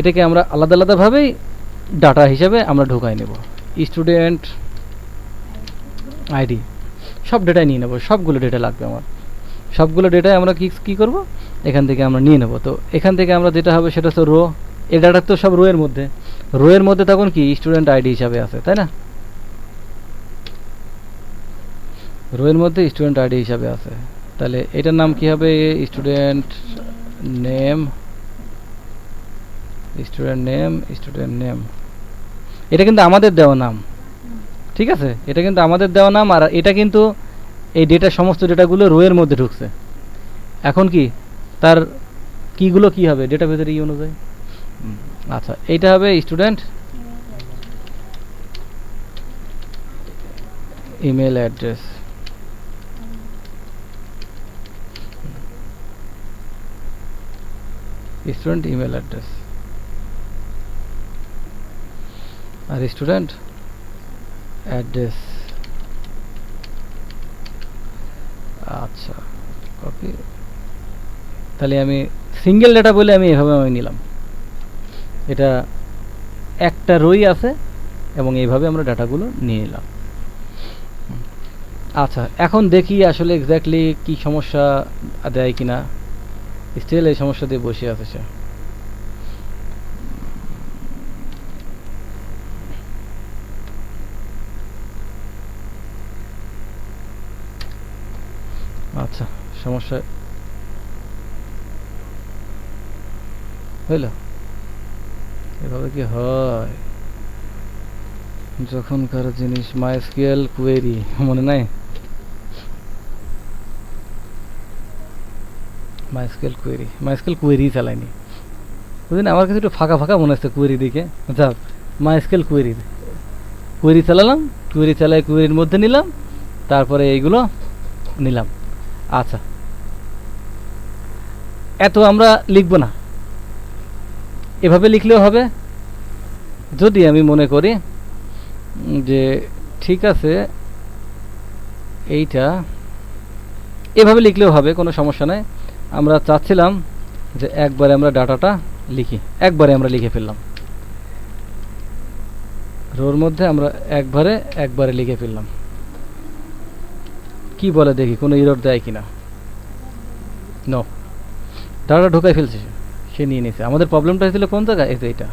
এটাকে আমরা আলাদা আলাদাভাবেই ডাটা হিসাবে আমরা ঢোকাই নেব। স্টুডেন্ট আইডি সব ডেটাই নিয়ে নেব, সবগুলো ডেটা লাগবে আমার, সবগুলো ডেটায় আমরা কি করব, এখান থেকে আমরা নিয়ে নেব। তো এখান থেকে আমরা যেটা হবে সেটা হচ্ছে রো। এই ডাটা তো সব রো এর মধ্যে তখন কি স্টুডেন্ট আইডি হিসাবে আছে, তাই না? রো এর মধ্যে স্টুডেন্ট আইডি হিসাবে আছে। তাহলে এটার নাম কি হবে, স্টুডেন্ট নেম। এটা কিন্তু আমাদের দেওয়া নাম, ঠিক আছে? এটা কিন্তু আমাদের দেওয়া নাম। আর এটা কিন্তু এই ডেটা সমস্ত ডেটাগুলো রো এর মধ্যে ঢুকছে। এখন কি তার কিগুলো কি হবে ডেটা ভেতরে ই অনুযায়ী। আচ্ছা এইটা হবে student email address. Student email address আর স্টুডেন্ট অ্যাড্রেস। আচ্ছা কপি। তাহলে আমি সিঙ্গেল ডেটা বলে আমি এভাবে আমি নিলাম, এটা একটা রোই আছে এবং এইভাবে আমরা ডাটাগুলো নিয়ে নিলাম। আচ্ছা এখন দেখি আসলে এক্স্যাক্টলি কি সমস্যা দেয় কিনা। স্টিল এই সমস্যা দিয়ে বসে আছে সে। আচ্ছা সমস্যা হইল। এভাবে কি হয় যখন কারো জিনিস মাইস্কুয়েল কোয়েরি মনে নাই? মাইস্কুয়েল কোয়েরি চালাইনি বুঝলেন, আমার কাছে একটু ফাঁকা ফাঁকা মনে হচ্ছে কোয়েরি দিকে। যাক মাইস্কুয়েল কোয়েরি চালালাম, কোয়েরি চালাই কোয়েরির মধ্যে নিলাম, তারপরে এইগুলো নিলাম। আচ্ছা এত আমরা লিখব না, এভাবে লিখলেও হবে। যদি আমি মনে করি যে ঠিক আছে এইটা এভাবে লিখলেও হবে, কোনো সমস্যা নাই। আমরা চাচ্ছিলাম যে একবারে আমরা ডাটাটা লিখি, একবারে আমরা লিখে ফেললাম রোর মধ্যে, আমরা একবারে লিখে ফেললাম। কি বলে দেখি কোনো এরর দেয় কিনা। নো, ডাটা ঢোকাই ফেলছে, সে নিয়ে নিয়েছে। আমাদের প্রবলেমটা হয়েছিল কোন জায়গায়? এই তো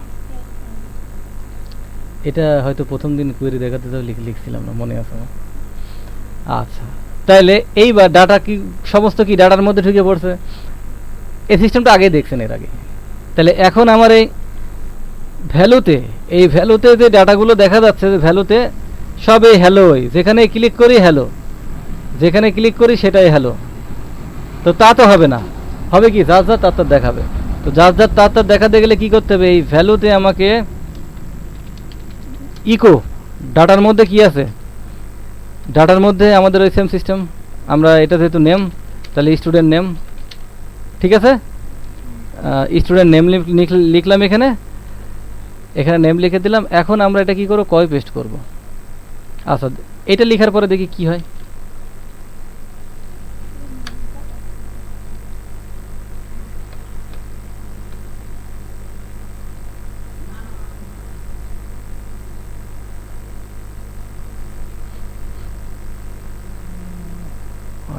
এটা হয়তো প্রথম দিন কোয়েরি দেখাতে তো লিখছিলাম না, মনে আছে। আচ্ছা তাইলে এইবার ডাটা কি সমস্ত কি ডাটার মধ্যে ঢুকে পড়ছে, এই সিস্টেমটা আগে দেখছেন এর আগে। তাহলে এখন আমার এই ভ্যালুতে যে ডাটাগুলো দেখা যাচ্ছে, যে ভ্যালুতে সব এই হ্যালোই, যেখানে ক্লিক করি হ্যালো, যেখানে ক্লিক করি সেটাই হ্যালো। তো তা তো হবে না, হবে কি যার তার দেখাবে। তো যার তার দেখাতে গেলে কি করতে হবে? এই ভ্যালুতে আমাকে ইকো ডাটার মধ্যে কি আছে, ডাটার মধ্যে আমাদের ওই সেম সিস্টেম। আমরা এটা যেহেতু নেম, তাহলে স্টুডেন্ট নেম, ঠিক আছে। স্টুডেন্ট নেম লিখলাম, এখানে নেম লিখে দিলাম। এখন আমরা এটা কি করব? কপি পেস্ট করব। আচ্ছা এটা লেখার পরে দেখি কি হয়।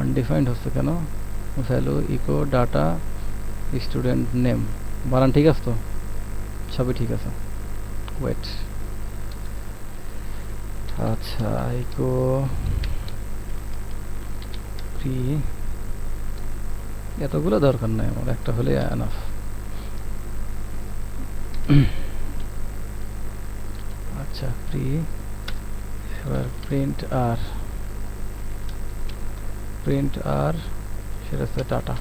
আনডিফাইন্ড হচ্ছে কেন? Value echo data student name, বানান ঠিক আছে তো? সবই ঠিক আছে। ওয়েট, আচ্ছা ইকো প্রি, এতগুলো দরকার নাই আমার, একটা হলে এনাফ। আচ্ছা প্রি, এবার প্রিন্ট আর সেটা হচ্ছে ডাটা।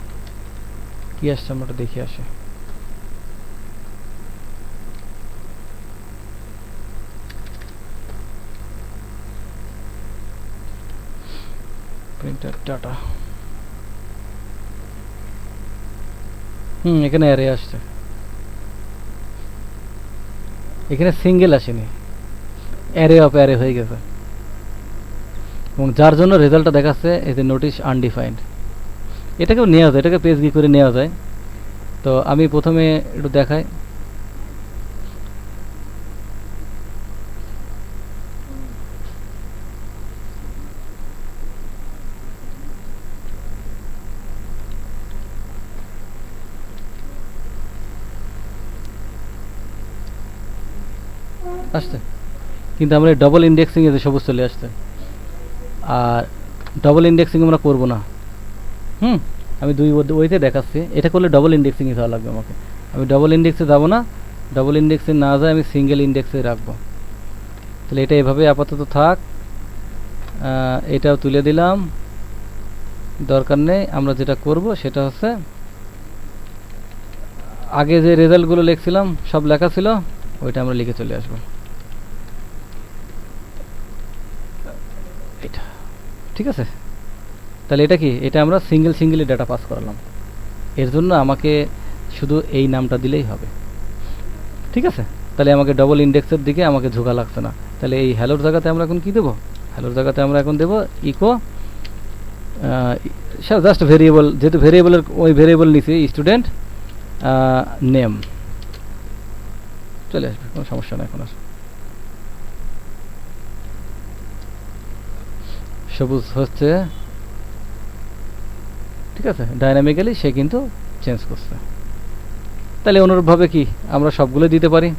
কি আসছে আমরা দেখে আসি। প্রিন্টার ডাটা, এখানে অ্যারে আসছে, এখানে সিঙ্গেল আসেনি, অ্যারে অফ অ্যারে হয়ে গেছে। এবং যার জন্য রেজাল্টটা দেখাচ্ছে এই যে নোটিশ আনডিফাইন্ড। এটাকেও নেওয়া যায়, এটাকে পেজ কি করে নেওয়া যায়। তো আমি প্রথমে একটু দেখাই। আসছে, কিন্তু আমরা ডবল ইন্ডেক্সিং এতে সবুজ চলে আসছে। আর ডবল ইন্ডেক্সিং আমরা করব না। আমি দুই ওইতে দেখাচ্ছি। এটা করলে ডবল ইন্ডেক্সিংয়ে যাওয়া লাগবে আমাকে। আমি ডবল ইন্ডেক্সে যাব না, ডবল ইন্ডেক্সে না যায় আমি সিঙ্গেল ইন্ডেক্সে রাখবো। তাহলে এটা এভাবে আপাতত থাক, এটাও তুলে দিলাম। দরকার নেই। আমরা যেটা করব সেটা হচ্ছে আগে যে রেজাল্টগুলো লিখছিলাম সব লেখা ছিল ওইটা আমরা লিখে চলে আসবো। এটা ঠিক আছে। তাহলে এটা কি, এটা আমরা সিঙ্গেলি ডাটা পাস করালাম। এর জন্য আমাকে শুধু এই নামটা দিলেই হবে। ঠিক আছে, তাহলে আমাকে ডবল ইন্ডেক্সের দিকে আমাকে ঝোঁকা লাগছে না। তাহলে এই হ্যালোর জায়গাতে আমরা এখন কি দেবো, হ্যালোর জায়গাতে আমরা এখন দেবো ইকো জাস্ট ভেরিয়েবল, যেহেতু ভেরিয়েবলের ওই ভেরিয়েবল নিচে স্টুডেন্ট নেম চলে আসবে, কোনো সমস্যা নেই এখন আর। সবুজ হচ্ছে ঠিক আছে, ডাইনামিক্যালি সে কিন্তু চেঞ্জ করছে। তাহলে অনুরূপভাবে কি আমরা সবগুলো দিতে পারি।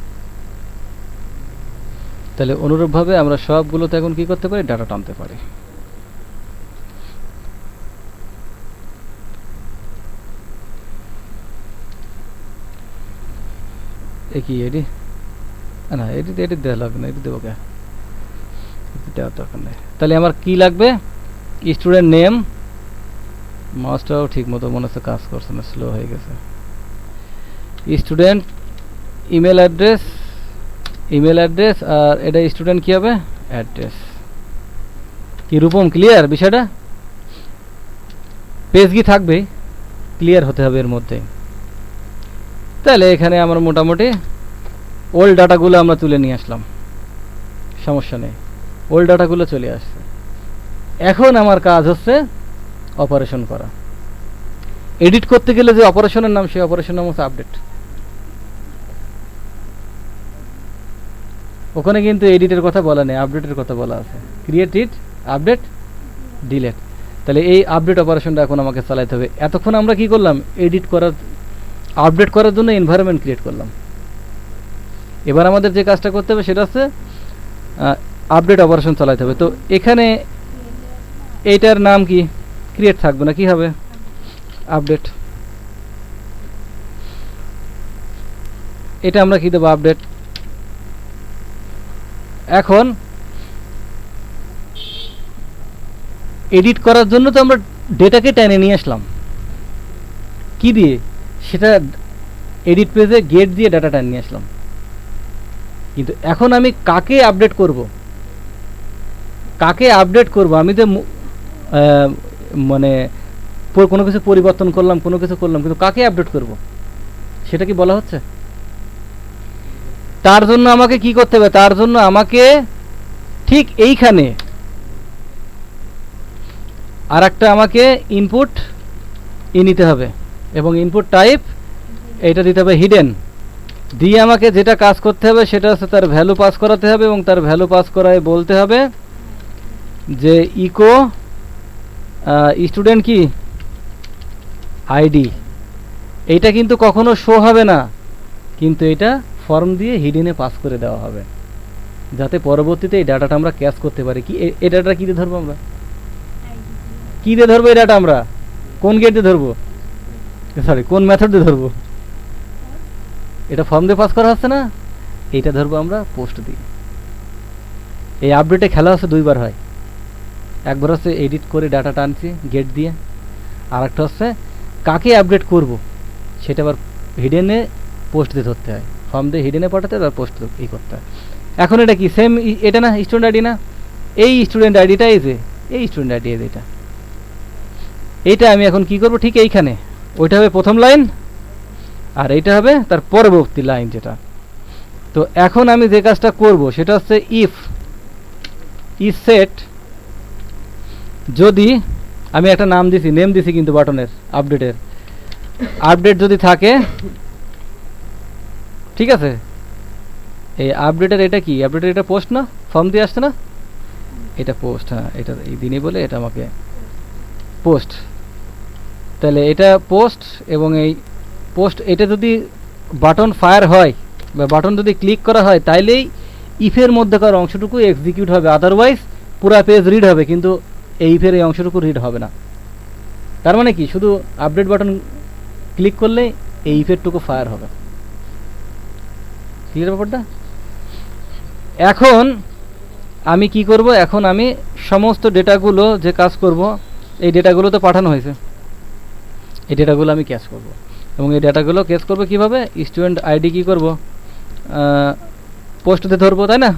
তাহলে অনুরূপভাবে আমরা সবগুলোতে এখন কি করতে পারি, ডাটা টানতে পারি। কি এডি না, এডি দেওয়া লাগবে না, এডি দেবো কে, দেওয়ার দরকার নেই। তাহলে আমার কি লাগবে, স্টুডেন্ট নেম, মাউসটাও ঠিক মতো মনে হচ্ছে কাজ করছে না, স্লো হয়ে গেছে। স্টুডেন্ট ইমেল অ্যাড্রেস, আর এটা স্টুডেন্ট কি হবে, অ্যাড্রেস। কি রূপম ক্লিয়ার বিষয়টা, পেজ কি থাকবে, ক্লিয়ার হতে হবে এর মধ্যে। তাহলে এখানে আমরা মোটামুটি ওল্ড ডাটাগুলো আমরা তুলে নিয়ে আসলাম, সমস্যা নেই, ওল্ড ডাটাগুলো চলে আসছে। এখন আমার কাজ হচ্ছে অপারেশন করা। এডিট করতে গেলে যে অপারেশনের নাম, সেই অপারেশন নাম হচ্ছে আপডেট। ওখানে কিন্তু এডিটের কথা বলা নেই, আপডেটের কথা বলা আছে, ক্রিয়েট ইট, আপডেট, ডিলেট। তাহলে এই আপডেট অপারেশনটা এখন আমাকে চালাতে হবে। এতক্ষণ আমরা কি করলাম, এডিট করার, আপডেট করার জন্য এনভায়রনমেন্ট ক্রিয়েট করলাম। এবার আমাদের যে কাজটা করতে হবে সেটা হচ্ছে আপডেট অপারেশন চালাতে হবে। তো এখানে এইটার নাম কি, ক্রিয়েট থাকবে না, কি হবে, আপডেট। এটা আমরা কি দেবো, আপডেট। এখন এডিট করার জন্য তো আমরা ডেটাকে টেনে নিয়ে আসলাম, কি দিয়ে, সেটা এডিট পেজে গেট দিয়ে ডাটা টেনে নিয়ে আসলাম। কিন্তু এখন আমি কাকে আপডেট করব, আমি তো মানে কোনো কিছু পরিবর্তন করলাম, কোনো কিছু করলাম, কিন্তু কাকে আপডেট করব সেটা কি বলা হচ্ছে। তার জন্য আমাকে কি করতে হবে, তার জন্য আমাকে ঠিক এইখানে আর একটা আমাকে ইনপুট নিতে হবে, এবং ইনপুট টাইপ এইটা দিতে হবে হিডেন। দিয়ে আমাকে যেটা কাজ করতে হবে সেটা হচ্ছে তার ভ্যালু পাস করাতে হবে, এবং তার ভ্যালু পাস করায় বলতে হবে যে ইকো স্টুডেন্ট কি আইডি। এইটা কিন্তু কখনো শো হবে না, কিন্তু এটা ফর্ম দিয়ে হিডেনে পাস করে দেওয়া হবে, যাতে পরবর্তীতে এই ডাটাটা আমরা ক্যাচ করতে পারি। কি এই ডাটাটা কী দিয়ে ধরবো আমরা, কী দিয়ে ধরবো এই ডাটা, আমরা কোন গেট দিয়ে ধরবো, সরি কোন মেথড দিয়ে ধরবো, এটা ফর্ম দিয়ে পাস করা হচ্ছে না, এইটা ধরবো আমরা পোস্ট দিয়ে। এই আপডেটে খেলা হচ্ছে দুইবার হয়, একবার হচ্ছে এডিট করে ডাটা টানছি গেট দিয়ে, আর একটা হচ্ছে কাকে আপডেট করব সেটা আবার হিডেনে পোস্ট দিয়ে ধরতে হয়, ফর্ম দিয়ে হিডেনে পাঠাতে হয় আর পোস্ট ই করতে হয়। এখন এটা কি সেম, এটা না স্টুডেন্ট আইডি না, এই স্টুডেন্ট আইডিটা এই যে এই স্টুডেন্ট আইডি এইটা আমি এখন কি করব, ঠিক এইখানে ওইটা হবে প্রথম লাইন, আর এইটা হবে তার পরবর্তী লাইন যেটা। তো এখন আমি যে কাজটা করব সেটা হচ্ছে ইফ সেট, যদি আমি একটা নাম দিছি, নেম দিছি কিন্তু বাটনের আপডেটের, আপডেট যদি থাকে, ঠিক আছে, এই আপডেটের এটা কি, আপডেটের এটা পোস্ট না, ফর্ম দিয়ে আসছে না, এটা পোস্ট, হ্যাঁ এটা এই দিনই বলে এটা আমাকে পোস্ট। তাহলে এটা পোস্ট, এবং এই পোস্ট এটা যদি বাটন ফায়ার হয় বা বাটন যদি ক্লিক করা হয়, তাইলেই ইফের মধ্যেকার অংশটুকু এক্সিকিউট হবে, আদারওয়াইজ পুরা পেজ রিড হবে, কিন্তু এই ইফের এই অংশটুকু রিড হবে না। তার মানে কি, শুধু আপডেট বাটন ক্লিক করলে এই ইফেরটুকু ফায়ার হবে। ক্লিয়ার ব্যাপারটা। এখন আমি কি করব, এখন আমি সমস্ত ডেটাগুলো যে কাজ করব, এই ডেটাগুলো তো পাঠানো হয়েছে, এই ডেটাগুলো আমি ক্যাচ করব এবং এই ডেটাগুলো ক্যাচ করব কিভাবে? স্টুডেন্ট আইডি কি করব, পোস্টতে ধরবো, তাই না?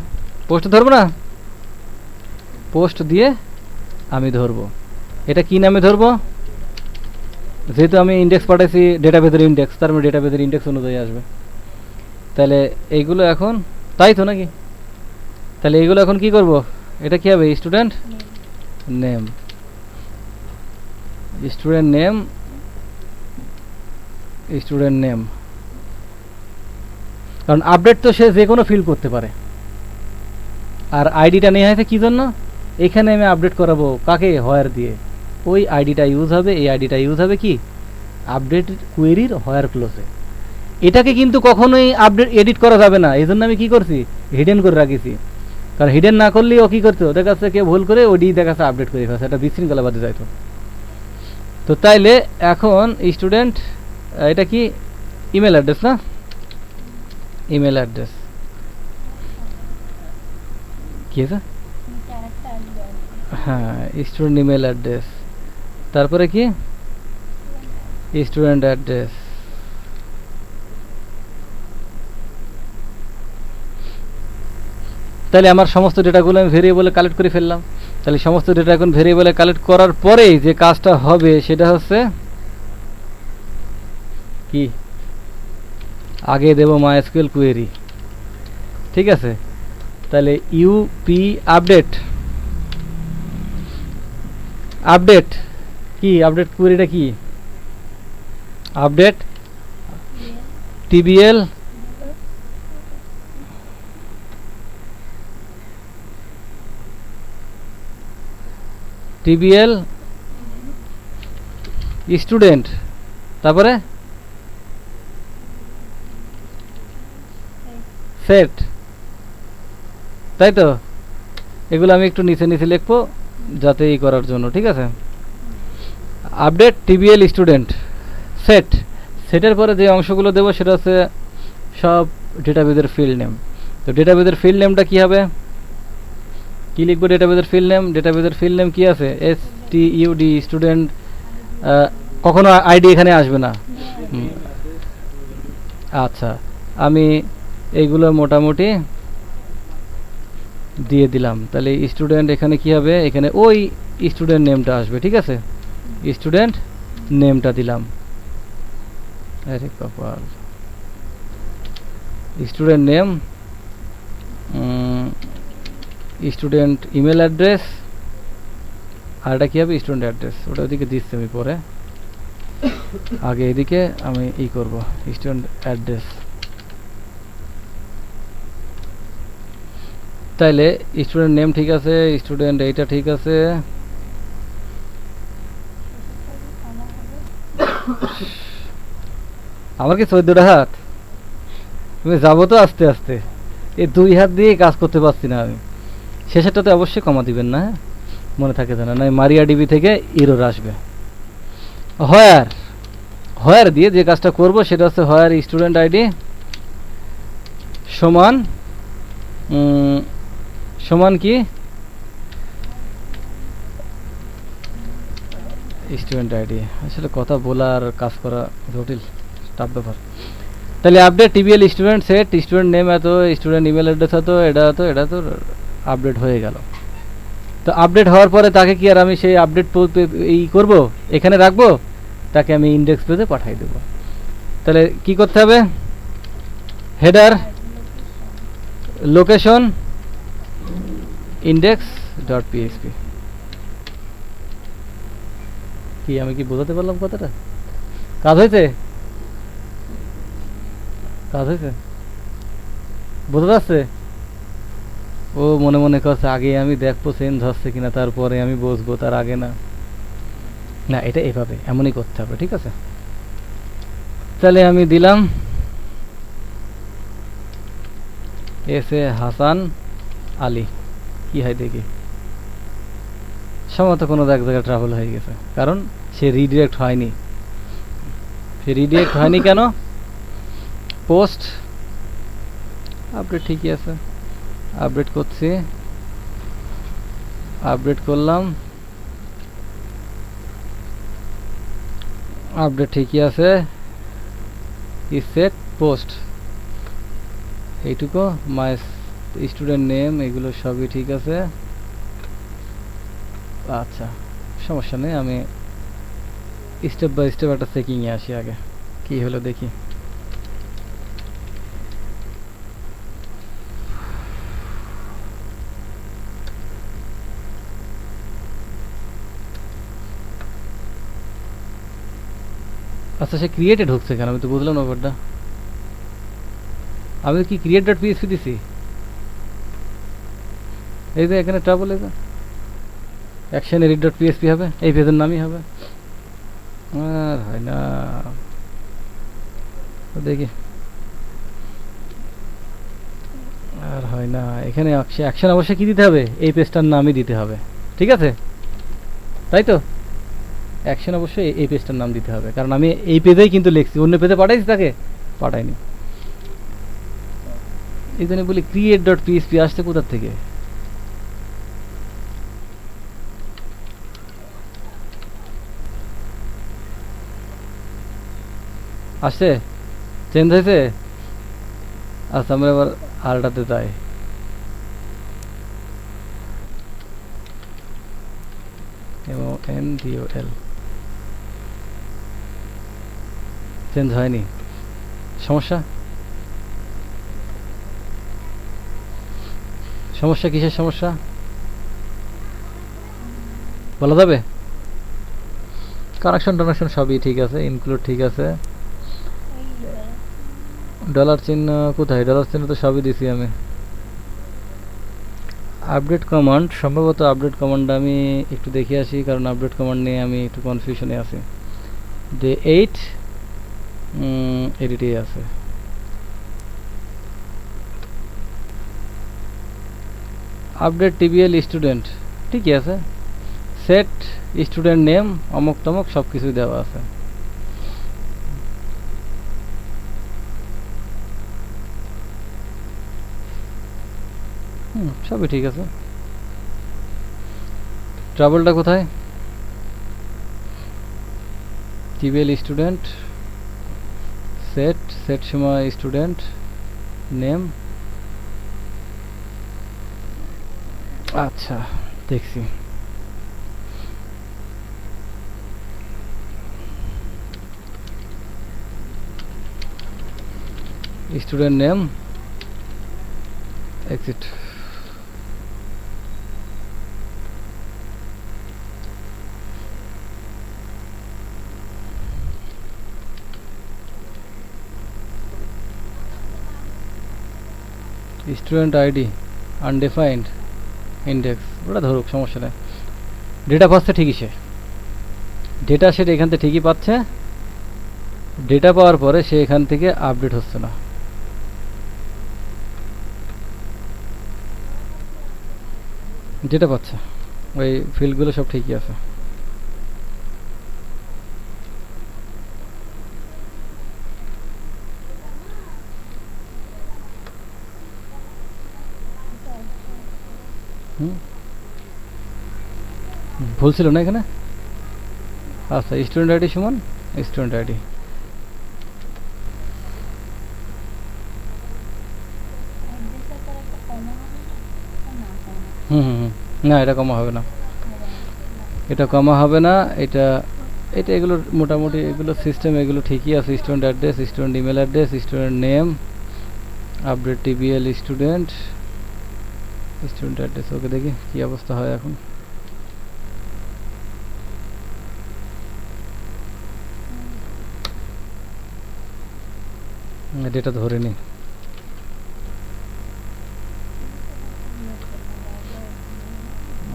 পোস্ট ধরবো না, পোস্ট দিয়ে আমি ধরবো। এটা কি নামে ধরবো? যেহেতু আমি ইন্ডেক্স পাঠাইছি ডেটাবেজের ইন্ডেক্স, তার মানে ডেটাবেজের ইন্ডেক্স অনুযায়ী আসবে। তাহলে এইগুলো এখন, তাই তো নাকি? তাহলে এইগুলো এখন কি করব? এটা কি হবে? Student name, student name, student name. কারণ আপডেট তো সে যে কোনো ফিল করতে পারে। আর আইডিটা নেওয়া হয়েছে কি জন্য? এখানে আমি আপডেট করাবো কাকে? হোয়ার দিয়ে। ওই আইডিটা ইউজ হবে, এই আইডিটা ইউজ হবে কি? আপডেট কোয়েরির হোয়ার ক্লোজে। এটাকে কিন্তু কখনোই আপডেট এডিট করা যাবে না, এই জন্য আমি কি করছি? হিডেন করে রাখিছি। কারণ হিডেন না করলেই ও কি করতো? দেখা যাচ্ছে কেউ ভুল করে ওডি দেখা যাচ্ছে আপডেট করে ফেলছে, এটা বিশৃঙ্খলা বাদে যাইতো। তো তাইলে এখন স্টুডেন্ট, এটা কি ইমেল অ্যাড্রেস না? ইমেল অ্যাড্রেস কি আছে? হ্যাঁ, স্টুডেন্ট ইমেল অ্যাড্রেস, তারপরে কি? Student address. তাহলে আমার সমস্ত ডেটাগুলো আমি ভেরিয়েবলে কালেক্ট করে ফেললাম। তাহলে সমস্ত ডেটা এখন ভেরিয়েবলে কালেক্ট করার পরেই যে কাজটা হবে সেটা হচ্ছে কি? আগে দেব মাইএসকিউএল কোয়েরি, ঠিক আছে? তাহলে ইউপি আপডেট, আপডেট কি? আপডেট কোয়েরিটা কি? আপডেট টিবিএল টিবিএল স্টুডেন্ট, তারপরে সেট, তাই তো? এগুলো আমি একটু নিচে নিচে লিখবো যাতে ই করার জন্য, ঠিক আছে? আপডেট টিবিএল স্টুডেন্ট সেট, সেটের পরে যে অংশগুলো দেবো সেটা হচ্ছে সব ডেটাবেজের ফিল্ড নেম। তো ডেটাবেজের ফিল্ড নেমটা কি হবে? কি লিখবো ডেটাবেজের ফিল্ড নেম? ডেটাবেজের ফিল্ড নেম কি আছে? STUD স্টুডেন্ট, কখনো আইডি এখানে আসবে না। আচ্ছা, আমি এইগুলো মোটামুটি দিয়ে দিলাম। তাহলে স্টুডেন্ট এখানে কি হবে? এখানে ওই স্টুডেন্ট নেমটা আসবে, ঠিক আছে? স্টুডেন্ট নেমটা দিলাম। আরে কপাল, student name, student email address, আর এটা কি হবে? Student address. ওটা ওদিকে দিচ্ছি আমি পরে, আগে এদিকে আমি ই করব স্টুডেন্ট অ্যাড্রেস। তাইলে স্টুডেন্ট নেম ঠিক আছে, স্টুডেন্ট এইটা ঠিক আছে। আমার কি 14টা হাত? তুমি যাবো তো আস্তে আস্তে, এই 2 হাত দিয়ে কাজ করতে পারছি না আমি। শেষেরটাতে অবশ্যই কমা দিবেন না, হ্যাঁ? মনে থাকে জানা না, মারিয়া ডিবি থেকে এরর আসবে। হোয়ার, হোয়ার দিয়ে যে কাজটা করব সেটা হচ্ছে হোয়ার স্টুডেন্ট আইডি সমান সমান কি? Student ID. আসলে কথা বলা আর কাজ করা জটিল, টাফ ব্যাপার। তাহলে update TBL student set, student name এত, স্টুডেন্ট ইমেল অ্যাড্রেস এত, এটা তো আপডেট হয়ে গেল। তো আপডেট হওয়ার পরে তাকে কি আর আমি সেই আপডেট এই করব, এখানে রাখবো? তাকে আমি ইন্ডেক্স পেজে পাঠিয়ে দেব। তাহলে কি করতে হবে? Header location index.php। কি আমি কি বোঝাতে পারলাম কথাটা? কাজ হয়েছে? কাজ হয়েছে? বোঝা যাচ্ছে? ও মনে মনে করছে আগে আমি দেখবো চেঞ্জ হচ্ছে কিনা, তারপরে আমি বুঝবো, তার আগে না। না, এটা এভাবে এমনই করতে হবে, ঠিক আছে? তাহলে আমি দিলাম এসে হাসান আলী, কি হয় দেখি। সম্ভবত কোনো এক জায়গায় ট্রাভেল হয়ে গেছে, কারণ সে রিডিরেক্ট হয়নি। সে রিডিরেক্ট হয়নি কেন? পোস্ট আপডেট ঠিকই আছে, আপডেট করছি, আপডেট করলাম, আপডেট ঠিকই আছে, সেট পোস্ট এইটুকু, মাই স্টুডেন্ট নেম এগুলো সবই ঠিক আছে। আচ্ছা সমস্যা নেই, আমি স্টেপ বাই স্টেপ একটা চেকিংয়ে আসি, আগে কি হলো দেখি। আচ্ছা সে ক্রিয়েটেড হচ্ছে কেন আমি তো বুঝলাম না ব্যাপারটা। আমি কি ক্রিয়েট ডট পিএসপি দিছি? এই যে এখানে ট্রাবল, এই যে অ্যাকশন এডিট ডট পিএসপি হবে, এই পেজের নামই হবে। আর হয় না, দেখি আর হয় না। এখানে অ্যাকশন অবশ্যই কি দিতে হবে, এই পেজটার নামই দিতে হবে, ঠিক আছে তাই তো। অ্যাকশন অবশ্যই এই পেজটার নাম দিতে হবে, কারণ আমি এই পেজেই কিন্তু লিখছি, অন্য পেজে পাঠাইছি তাকে, পাঠাইনি। এই জন্য বলি ক্রিয়েট ডট পিএসপি আসছে কোথার থেকে। আসছে, চেঞ্জ হয়েছে। আচ্ছা আমরা এবার আলটাতে যাই। MONDOL চেঞ্জ হয়নি, সমস্যা সমস্যা কিসের সমস্যা বলা যাবে? কানেকশন টানেকশন সবই ঠিক আছে, ইনক্লুড ঠিক আছে। ডলার চিহ্ন কোথায়? ডলার চিহ্ন তো সবই দিছি আমি। আপডেট কমান্ড, সম্ভবত আপডেট কমান্ড আমি একটু দেখে আসি, কারণ আপডেট কমান্ড নিয়ে আমি একটু কনফিউশনে আছি। ডে 8 এডিটে আছে। আপডেট টিবিএল স্টুডেন্ট ঠিকই আছে। সেট স্টুডেন্ট নেম অমুক তমুক সব কিছুই দেওয়া আছে। সবই ঠিক আছে। ট্রাবলটা কোথায়? টিবিএল স্টুডেন্ট সেট, সেট সময় স্টুডেন্ট নেম। আচ্ছা দেখছি। Student name exit. Student ID undefined index, ওটা ধরুক সমস্যা নেই। ডেটা পাচ্ছে ঠিকই, সে ডেটা সেটা এখান থেকে ঠিকই পাচ্ছে। ডেটা পাওয়ার পরে সে এখান থেকে আপডেট হচ্ছে না। ডেটা পাচ্ছে, ওই ফিল্ডগুলো সব ঠিকই আছে। ভুল ছিল না এখানে। আচ্ছা স্টুডেন্ট আইডি সমান স্টুডেন্ট আইডি। না এটা কমা হবে না, এটা কমা হবে না। এটা এটা এগুলো মোটামুটি এগুলো সিস্টেম এগুলো ঠিকই আছে। Student address, student email address, student name, update TBL student, student address. Okay দেখি কি অবস্থা হয় এখন। ডেটা ধরেনি।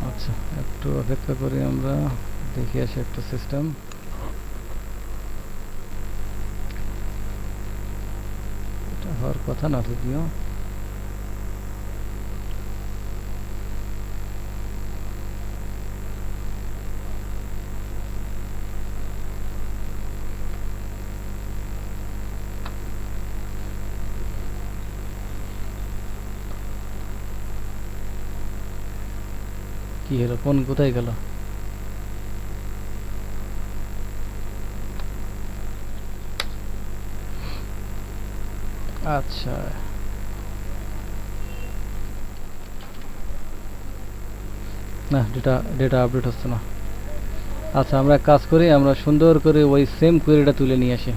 আচ্ছা একটু অপেক্ষা করি, আমরা দেখে আসি একটা সিস্টেম। এটা হওয়ার কথা না যদিও। কি হলো, কোন কোথায় গেল? আচ্ছা না, ডেটা আপডেট হচ্ছে না। আচ্ছা আমরা এক কাজ করি, আমরা সুন্দর করে ওই সেম কোয়েরিটা তুলে নিয়ে আসি,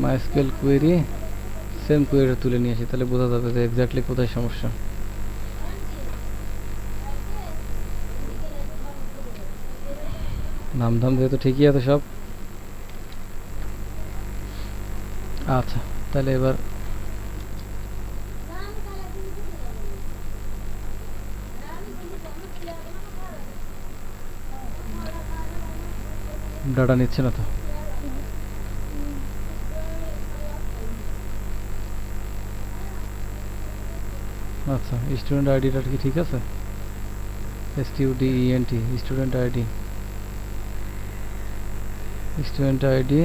মাইস্কেল কোয়েরি সেম কোয়েরিটা তুলে নিয়ে আসি, তাহলে বোঝা যাবে যে এক্স্যাক্টলি কোথায় সমস্যা। নাম ধাম যেহেতু ঠিকই আছে সব। আচ্ছা তাহলে এবার ডাটা নিচ্ছে না তো। আচ্ছা স্টুডেন্ট আইডিটা কি ঠিক আছে? STUDENT student ID, student ID,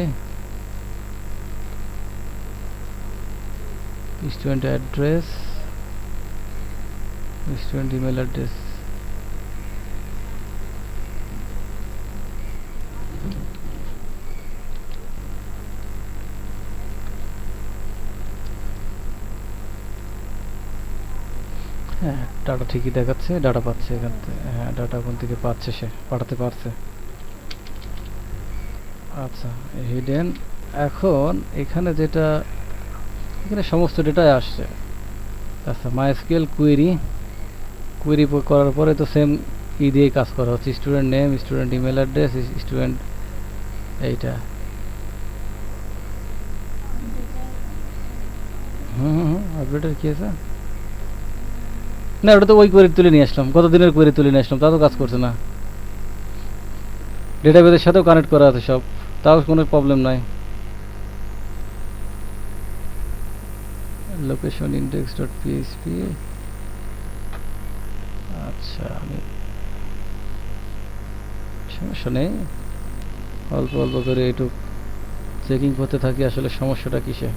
student address, student email address. হ্যাঁ ডাটা ঠিকই দেখাচ্ছে, ডাটা পাচ্ছে এখান থেকে, হ্যাঁ ডাটা ওখান থেকে পাচ্ছে, সে পাঠাতে পারছে। আচ্ছা হিডেন, এখন এখানে যেটা, এখানে সমস্ত ডেটাই আসছে। আচ্ছা মাইস্কেল কোয়েরি, কোয়েরি করার পরে তো সেম দিয়েই কাজ করা হচ্ছে, student name, student email address, student এইটা। আপডেটের কি আছে না, ওটা তো ওই কোয়েরি তুলে নিয়ে আসলাম, কত দিনের কোয়েরি তুলে নিয়ে আসলাম, তা তো কাজ করছে না। ডেটাবেসের সাথেও কানেক্ট করা আছে সব, তাও কোনো প্রবলেম নাই। Location index dot PHP. আচ্ছা আমি সমস্যা নেই, অল্প অল্প করে একটু চেকিং করতে থাকি আসলে সমস্যাটা কিসে।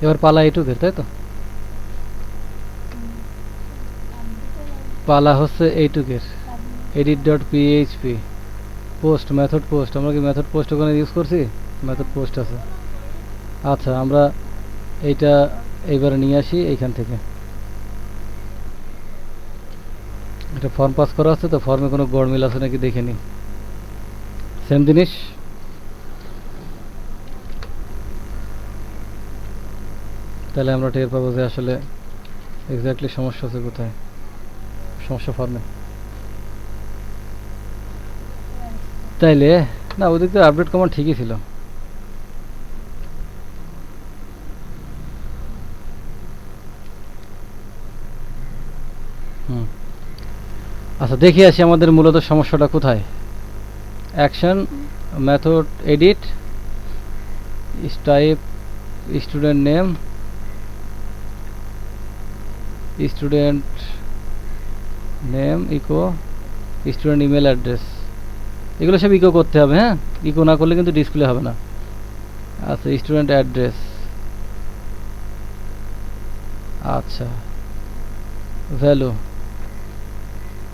এবার পালা এইটুকের, তাই তো? পালা হচ্ছে এইটুকের, edit dot PHP, post method post. আমরা কি মেথড পোস্ট ওখানে ইউজ করছি? মেথড পোস্ট আছে। আচ্ছা আমরা এইটা এইবারে নিয়ে আসি এইখান থেকে। এটা ফর্ম পাস করা আছে তো, ফর্মে কোনো গড়মিল আছে নাকি দেখে নিই। সেম জিনিস, তাহলে আমরা টের পাবো যে আসলে এক্স্যাক্টলি সমস্যা আছে কোথায়, সমস্যা ফর্মে। তাইলে না ওদিক থেকে আপডেট কমান্ড ঠিকই ছিল। আচ্ছা দেখি আসি আমাদের মূলত সমস্যাটা কোথায়। Action, method edit, type student name, student name echo student email address, এগুলো সব ইকো করতে হবে। হ্যাঁ ইকো না করলে কিন্তু ডিসপ্লে হবে না। আচ্ছা স্টুডেন্ট অ্যাড্রেস, আচ্ছা value,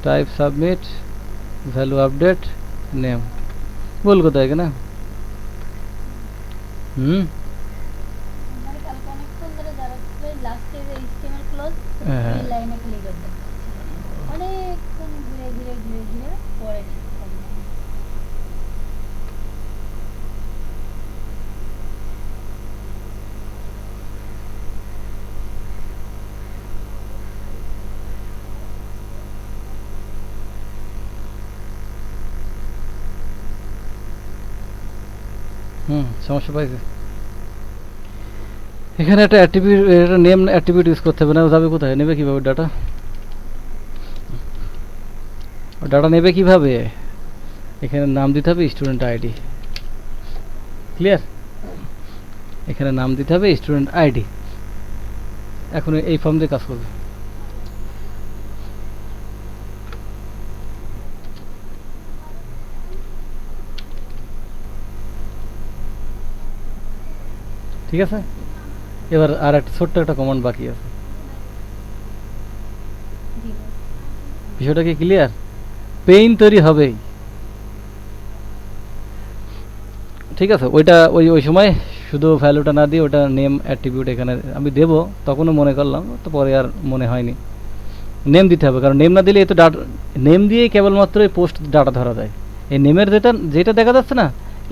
type submit, value update, name. ভুল কোথায় এখানে? মানে কালকে অনেকক্ষণ ধরে যারা লাস্টে যে HTML ক্লোজ হ্যাঁ এই লাইনে ক্লিক করতে অনেকক্ষণ ঘুরে ঘুরে ঘুরে ঘুরে পরে সমস্যা পাইছে। এখানে একটা অ্যাট্রিবিউট, একটা নেম অ্যাট্রিবিউট ইউজ করতে হবে না। যাবে কোথায়, নেবে কিভাবে ডাটা? ডাটা নেবে কিভাবে? এখানে নাম দিতে হবে স্টুডেন্ট আইডি। ক্লিয়ার? এখানে নাম দিতে হবে স্টুডেন্ট আইডি। এখন এই ফর্ম দিয়ে কাজ করবে। ঠিক আছে, এবার আর একটা ছোট্ট একটা কমান্ড বাকি আছে। বিষয়টা কি ক্লিয়ার? পেইন তৈরি হবেই, ঠিক আছে। ওইটা ওই সময় শুধু ভ্যালুটা না দিয়ে ওটা নেম অ্যাট্রিবিউট এখানে আমি দেব, তখনও মনে করলাম, তো পরে আর মনে হয়নি। নেম দিতে হবে, কারণ নেম না দিলে এই তো ডাটা, নেম দিয়েই কেবলমাত্র এই পোস্ট ডাটা ধরা যায়। এই নেমের যেটা দেখা যাচ্ছে না,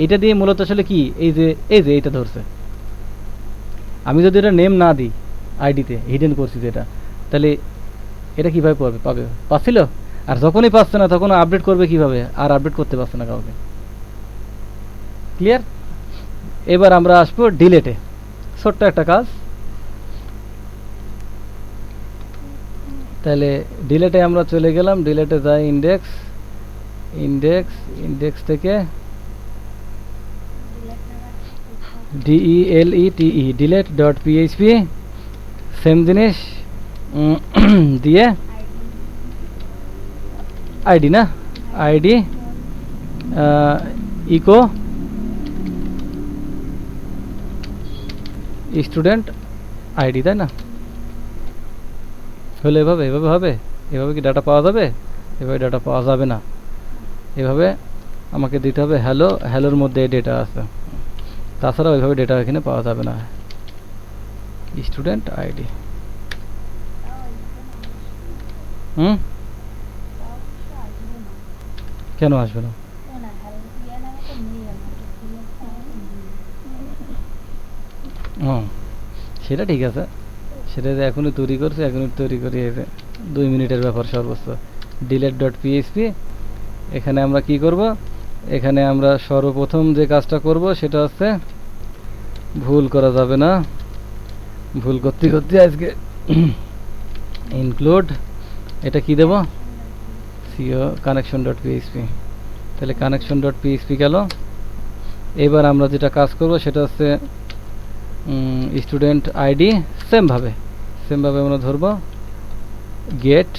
এটা দিয়ে মূলত আসলে কি, এই যে এইটা ধরছে। আমি যদি এটা নেম না দিই, আইডিতে হিডেন করছি যেটা, তাহলে এটা কীভাবে পাবে? পাচ্ছিল, আর যখনই পাচ্ছে না তখন আপডেট করবে কিভাবে? আর আপডেট করতে পারছে না কাউকে। ক্লিয়ার? এবার আমরা আসবো ডিলেটে। ছোট্ট একটা কাজ। তাহলে ডিলেটে আমরা চলে গেলাম। ডিলেটে যাই, ইন্ডেক্স থেকে delete delete.php, সেম জিনিস দিয়ে আইডি, না আইডি ইকো স্টুডেন্ট আইডি, তাই না? হলে এভাবে হবে? এভাবে কি ডাটা পাওয়া যাবে? এভাবে ডাটা পাওয়া যাবে না। এভাবে আমাকে দিতে হবে হ্যালোর মধ্যে ডেটা আছে, তাছাড়া ওইভাবে ডেটা এখানে পাওয়া যাবে না। Student ID. কেন আসবে না? সেটা ঠিক আছে, সেটা এখনই তৈরি করছে, এখনই তৈরি করি। 2 মিনিটের ব্যাপার সর্বোচ্চ। delete.php, এখানে আমরা কি করব? এখানে আমরা সর্বপ্রথম যে কাজটা করব সেটা হচ্ছে, ভুল করা যাবে না, ভুল করতে আজকে ইনক্লুড, এটা কি দেব? connection.php। তাহলে connection.php গেল। এবার আমরা যেটা কাজ করব সেটা হচ্ছে স্টুডেন্ট আইডি সেমভাবে আমরা ধরব, গেট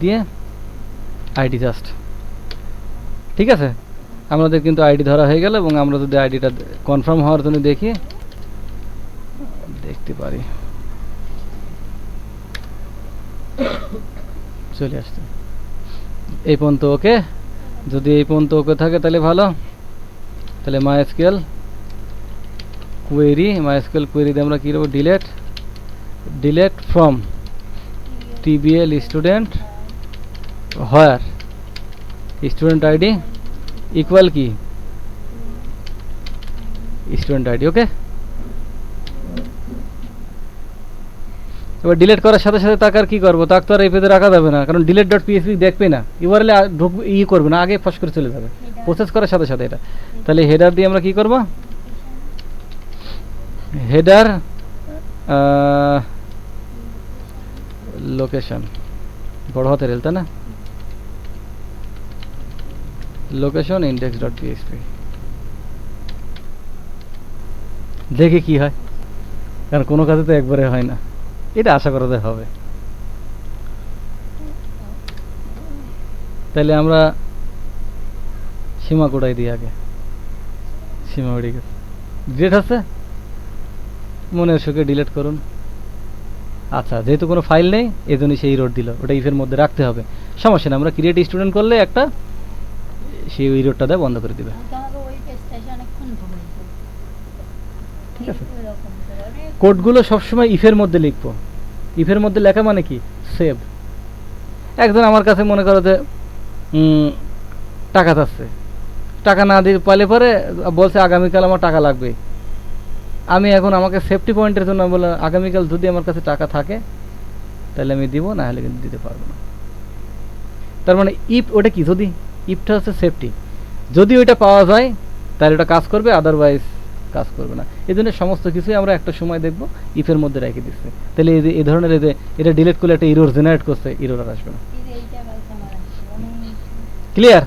দিয়ে আইডি জাস্ট। ঠিক আছে, আমাদের কিন্তু আইডি ধরা হয়ে গেল। এবং আমরা যদি আইডিটা কনফার্ম হওয়ার জন্য দেখতে পারি, চলে আসছে এই পর্যন্ত। ওকে, যদি এই পর্যন্ত ওকে থাকে তাহলে ভালো। তাহলে MySQL কোয়েরি দিয়ে আমরা কী করবো? Delete from tbl student where student ID equal কি স্টুডেন্ট আইডি। ওকে, এবার ডিলিট করার সাথে সাথে তাকে আর কি করবো? তাকে তো আর এই পেজে রাখা যাবে না, কারণ delete.php দেখবে না, ইউআরএল করবে না, আগে ফস করে চলে যাবে প্রসেস করার সাথে সাথে এটা। তাহলে হেডার দিয়ে আমরা কি করব? হেডার লোকেশন, বড় হাতের এল, তাই না? লোকেশন index.php, দেখে কি হয়, কারণ কোনো কাজে তো একবারে হয় না, এটা আশা করা যায় হবে। তাহলে আমরা সীমা কোটাই দিই আগে, সীমা উড়ে গেছে, ডিলেট আছে, মনের সুখে ডিলিট করুন। আচ্ছা, যেহেতু কোনো ফাইল নেই এই জন্যই সেই ইরর দিল, ওটা ইফের মধ্যে রাখতে হবে, সমস্যা না। আমরা ক্রিয়েট স্টুডেন্ট করলে একটা সেই ইররটা দেয় বন্ধ করে দিবে। ঠিক আছে, কোডগুলো সবসময় ইফের মধ্যে লিখবো। ইফের মধ্যে লেখা মানে কি? সেভ। একজন আমার কাছে মনে করো যে টাকা চাচ্ছে, টাকা না দিয়ে পালে পরে বলছে আগামীকাল আমার টাকা লাগবে। আমি এখন আমাকে সেফটি পয়েন্টের জন্য বলে আগামীকাল যদি আমার কাছে টাকা থাকে তাহলে আমি দিব, না হলে কিন্তু দিতে পারবো না। তার মানে ইফ, ওটা কি? যদি ইফটা হচ্ছে সেফটি, যদি ওইটা পাওয়া যায় তাহলে ওটা কাজ করবে, আদারওয়াইজ কাজ করবে না। এই জন্য সমস্ত কিছুই আমরা একটা সময় দেখব ইফের মধ্যে রেখে দিচ্ছি, তাহলে এই ধরনের এটা ডিলিট করলে একটা ইরোর জেনারেট করছে, ইরোর আর আসবে না। এইটা কালকে আমার আসছে অনেক ক্লিয়ার?